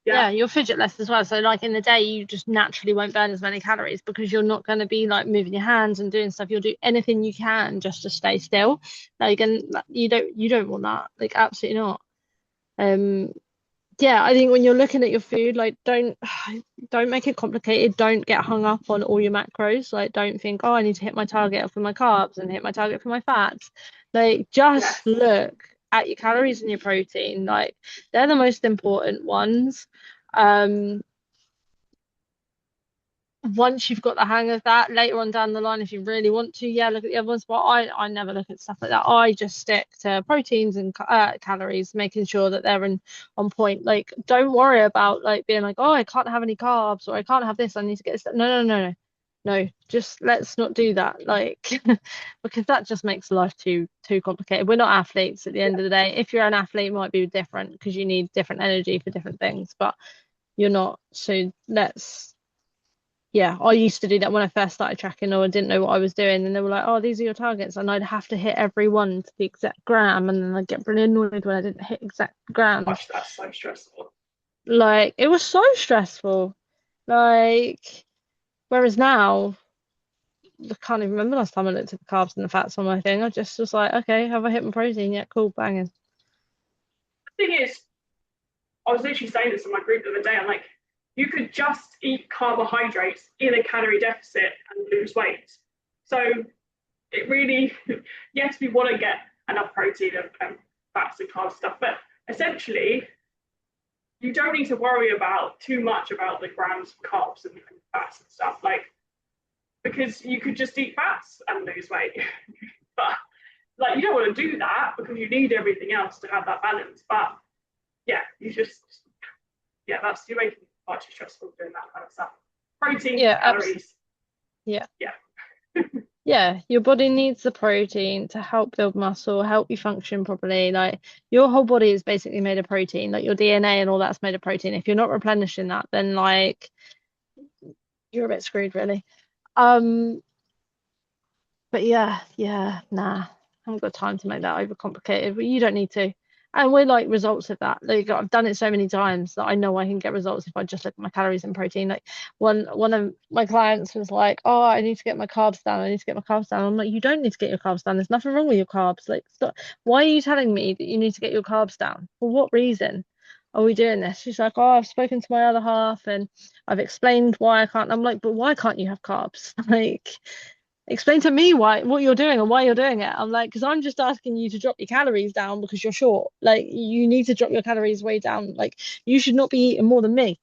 Yeah, Yeah, you'll fidget less as well. So like in the day, you just naturally won't burn as many calories because you're not going to be like moving your hands and doing stuff. You'll do anything you can just to stay still. Like, and you don't want that. Like, absolutely not. Um, yeah, I think when you're looking at your food, like don't make it complicated. Don't get hung up on all your macros. Like don't think, oh, I need to hit my target for my carbs and hit my target for my fats. Like just yes, look at your calories and your protein. Like they're the most important ones. Um, Once you've got the hang of that, later on down the line, if you really want to, yeah, look at the other ones. But I never look at stuff like that. I just stick to proteins and calories, making sure that they're on point. Like, don't worry about like being like, oh, I can't have any carbs or I can't have this. I need to get this. No, no, no, no, no. Just let's not do that. Like, because that just makes life too complicated. We're not athletes at the end yeah, of the day. If you're an athlete, it might be different because you need different energy for different things. But you're not. So let's yeah, I used to do that when I first started tracking or I didn't know what I was doing. And they were like, oh, these are your targets. And I'd have to hit every one to the exact gram. And then I'd get really annoyed when I didn't hit exact grams. gosh, that's so stressful. Like, it was so stressful. Like, whereas now, I can't even remember last time I looked at the carbs and the fats on my thing. I just was like, okay, have I hit my protein? Yeah, cool, banging. The thing is, I was literally saying this in my group the other day. I'm like, you could just eat carbohydrates in a calorie deficit and lose weight. So it really, yes, we want to get enough protein and fats and carbs stuff, but essentially, you don't need to worry about too much about the grams of carbs and fats and stuff. Like, because you could just eat fats and lose weight. But like, you don't want to do that because you need everything else to have that balance. But yeah, you just yeah, that's you're making it far too stressful doing that kind of stuff. Protein, Yeah, absolutely. calories, Yeah. yeah, Yeah, your body needs the protein to help build muscle, help you function properly. Like your whole body is basically made of protein. Like your DNA and all that's made of protein. If you're not replenishing that, then like you're a bit screwed, really. Um, but yeah, nah, I haven't got time to make that overcomplicated. But you don't need to. And we're like results of that. Like I've done it so many times that I know I can get results if I just look at my calories and protein. Like one of my clients was like, "Oh, I need to get my carbs down. I need to get my carbs down." I'm like, "You don't need to get your carbs down. There's nothing wrong with your carbs. Like, stop. Why are you telling me that you need to get your carbs down? For what reason are we doing this?" She's like, "Oh, I've spoken to my other half and I've explained why I can't." I'm like, "But why can't you have carbs?" Like, explain to me why what you're doing and why you're doing it. I'm like, because I'm just asking you to drop your calories down because you're short. Like, you need to drop your calories way down. Like, you should not be eating more than me.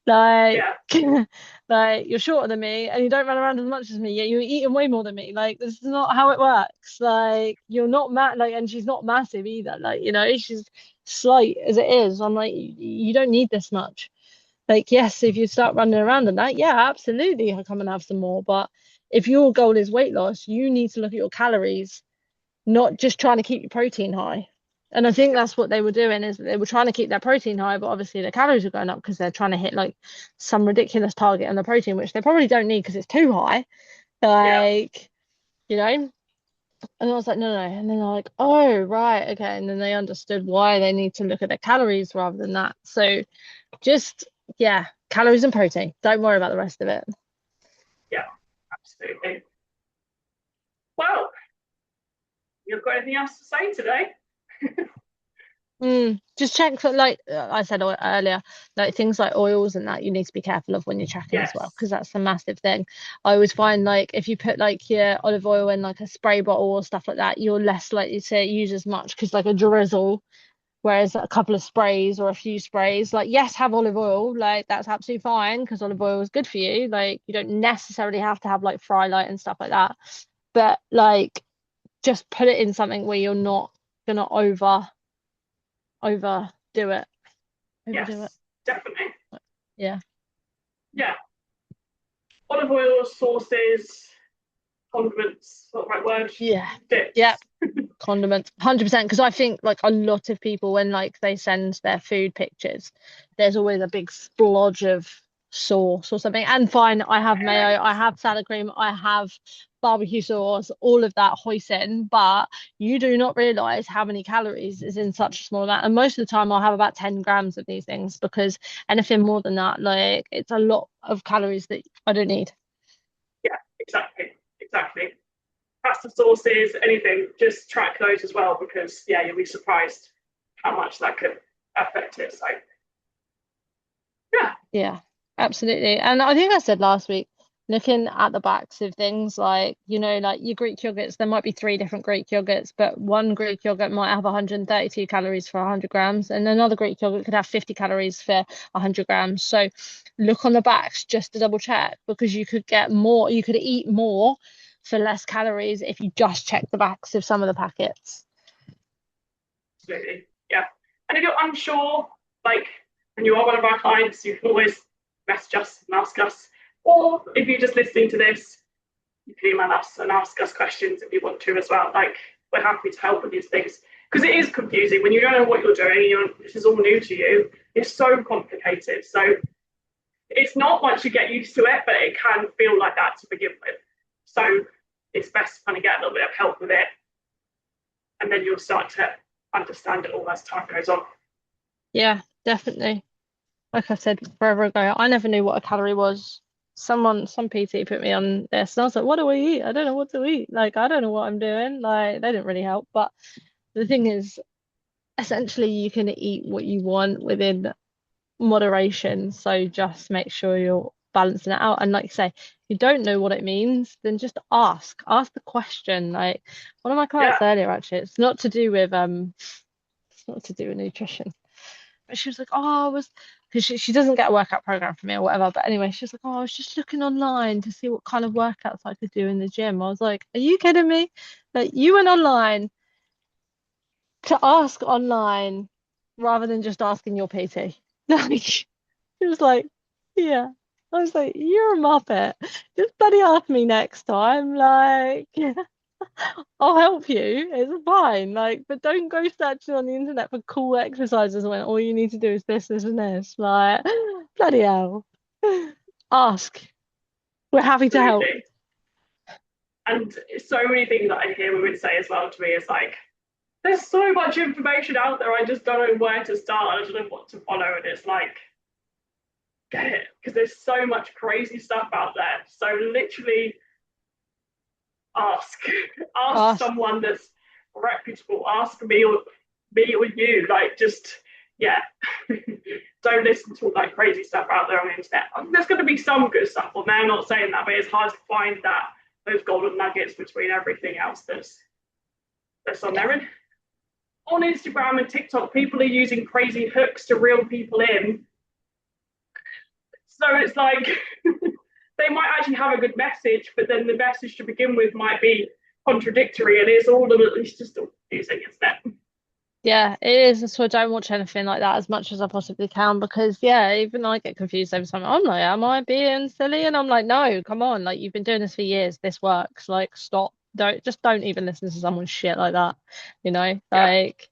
Like, Yeah, like you're shorter than me and you don't run around as much as me, yet you're eating way more than me. Like, this is not how it works. Like, you're not like, and she's not massive either. Like, she's slight as it is. I'm like, you don't need this much. Like, yes, if you start running around and that, yeah, absolutely, I come and have some more. But if your goal is weight loss, you need to look at your calories, not just trying to keep your protein high. And I think that's what they were doing is they were trying to keep their protein high, but obviously their calories were going up because they're trying to hit like some ridiculous target on the protein, which they probably don't need because it's too high. yeah, Like, you know, and I was like, no, no. And then they're like, oh, right, okay. And then they understood why they need to look at their calories rather than that. So just, yeah, calories and protein. Don't worry about the rest of it. yeah, absolutely. Well, you've got anything else to say today? Just check for like I said earlier, like things like oils and that you need to be careful of when you're tracking as well, Yes. because that's a massive thing. I always find like if you put like your olive oil in like a spray bottle or stuff like that, you're less likely to use as much because like a drizzle, whereas a couple of sprays or a few sprays, like yes, have olive oil, like that's absolutely fine because olive oil is good for you. Like you don't necessarily have to have like fry light and stuff like that, but like just put it in something where you're not gonna overdo it. Overdo it. Yes, definitely. Yeah. Yeah. Olive oil, sauces, condiments, not the right word, Yeah. Yeah. dips. Condiments. 100%. Because I think like a lot of people when like they send their food pictures, there's always a big splodge of sauce or something. And fine, I have mayo, I Yes. have salad cream, I have barbecue sauce, all of that hoisin, but you do not realize how many calories is in such a small amount. And most of the time I'll have about 10 grams of these things because anything more than that, like it's a lot of calories that I don't need. Yeah, exactly. Exactly. Pasta sauces, anything, just track those as well because yeah, you'll be surprised how much that could affect it. So yeah, Yeah, absolutely. And I think I said last week, looking at the backs of things like, like your Greek yogurts, there might be three different Greek yogurts, but one Greek yogurt might have 132 calories for 100 grams, and another Greek yogurt could have 50 calories for 100 grams. So look on the backs just to double check because you could get more, you could eat more for less calories if you just check the backs of some of the packets. absolutely. Yeah. And if you're unsure, like and you are one of our clients, you can always message us and ask us. Or if you're just listening to this, you can email us and ask us questions if you want to as well. Like we're happy to help with these things because it is confusing when you don't know what you're doing. This is all new to you. It's so complicated. So it's not once you get used to it, but it can feel like that to begin with. So it's best to kind of get a little bit of help with it, and then you'll start to understand it all as time goes on. Yeah, definitely. Like I said forever ago, I never knew what a calorie was. Some PT put me on this, and I was like, "What do I eat? I don't know what to eat. Like, I don't know what I'm doing." Like, they didn't really help. But the thing is, essentially, you can eat what you want within moderation. So just make sure you're balancing it out. And like you say, if you don't know what it means, then just ask. Ask the question. Like one of my Yeah, clients earlier, actually, it's not to do with nutrition. But she was like, oh, I was, because she doesn't get a workout program from me or whatever. But anyway, she was like, oh, I was just looking online to see what kind of workouts I could do in the gym. I was like, are you kidding me? Like, you went online to ask online rather than just asking your PT. Like, she was like, yeah. I was like, you're a muppet. Just bloody ask me next time. Like, I'll help you. It's fine. Like, but don't go searching on the internet for cool exercises when all you need to do is this, and this. Like, bloody hell. Ask. We're happy to help. absolutely. And so many things that I hear women say as well to me is like, there's so much information out there. I just don't know where to start. I don't know what to follow, and it's like, get it, because there's so much crazy stuff out there. So literally, ask, ask Ask. someone that's reputable. Ask me or you. Like, just yeah. Don't listen to all that crazy stuff out there on the internet. There's going to be some good stuff on there. I'm not saying that, but it's hard to find that those golden nuggets between everything else that's on there. And on Instagram and TikTok, people are using crazy hooks to reel people in. So it's like they might actually have a good message, but then the message to begin with might be contradictory, and it's just all confusing, isn't it? Yeah, it is. So I don't watch anything like that as much as I possibly can because yeah, even I get confused every time. I'm like, am I being silly? And I'm like, no, come on, like you've been doing this for years. This works. Like, stop. Don't even listen to someone's shit like that. You know, Yeah, like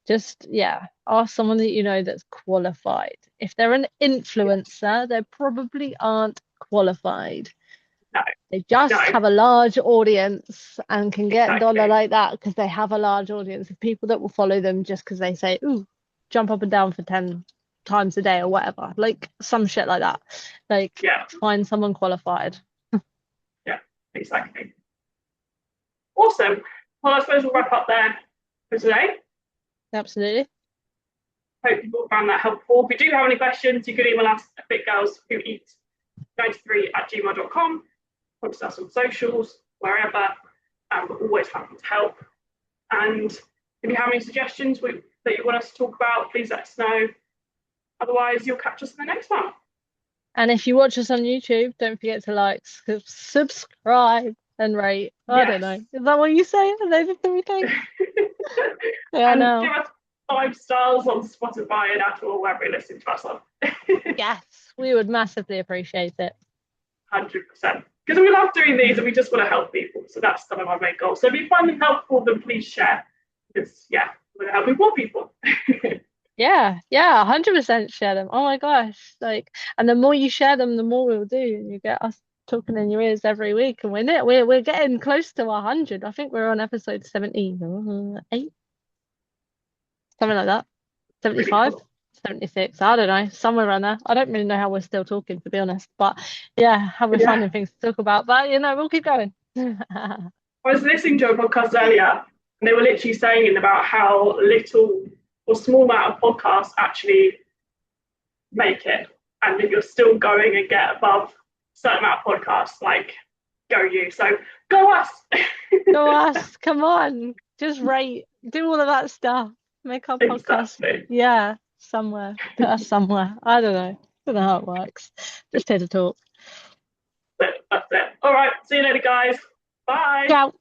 just yeah, ask someone that you know that's qualified. If they're an yeah, influencer, they probably aren't qualified. no, They just no, have a large audience and can get dollar exactly. like that because they have a large audience of people that will follow them just because they say, "Ooh, jump up and down for 10 times a day or whatever." Like some shit like that. Like Yeah, find someone qualified. yeah, exactly. Awesome. Well, I suppose we'll wrap up there for today. Absolutely. Hope you all found that helpful. If you do have any questions, you can email us at fitgirlswhoeat93@gmail.com. Contact us on socials, wherever. We're always happy to help. And if you have any suggestions that you want us to talk about, please let us know. Otherwise, you'll catch us in the next one. And if you watch us on YouTube, don't forget to like, subscribe, and rate. I don't know. Yes. Is that what you say? Are they the three things? Yeah, I And give know. us 5 stars on Spotify and Apple, wherever you're listening to us on. Yes, we would massively appreciate it. 100%. Because we love doing these and we just want to help people. So that's some of our main goals. So if you find them helpful, then please share. Because, yeah, we're helping more people. Yeah, yeah, 100% share them. Oh my gosh. Like, and the more you share them, the more we'll do. And you get us talking in your ears every week. And we're getting close to 100. I think we're on episode 78, something like that. Really 75, cool. 76. I don't know, somewhere around there. I don't really know how we're still talking, to be honest. But yeah, how we're Yeah. finding things to talk about. But we'll keep going. I was listening to a podcast earlier and they were literally saying about how little or small amount of podcasts actually make it. And that you're still going and get above a certain amount of podcasts, like go you. So go us. Go us, come on. Just rate, do all of that stuff. Make our podcast, Exactly. yeah, somewhere. Put us somewhere. I don't know. Don't know how it works. Just here to talk. That's it. All right. See you later, guys. Bye. Ciao.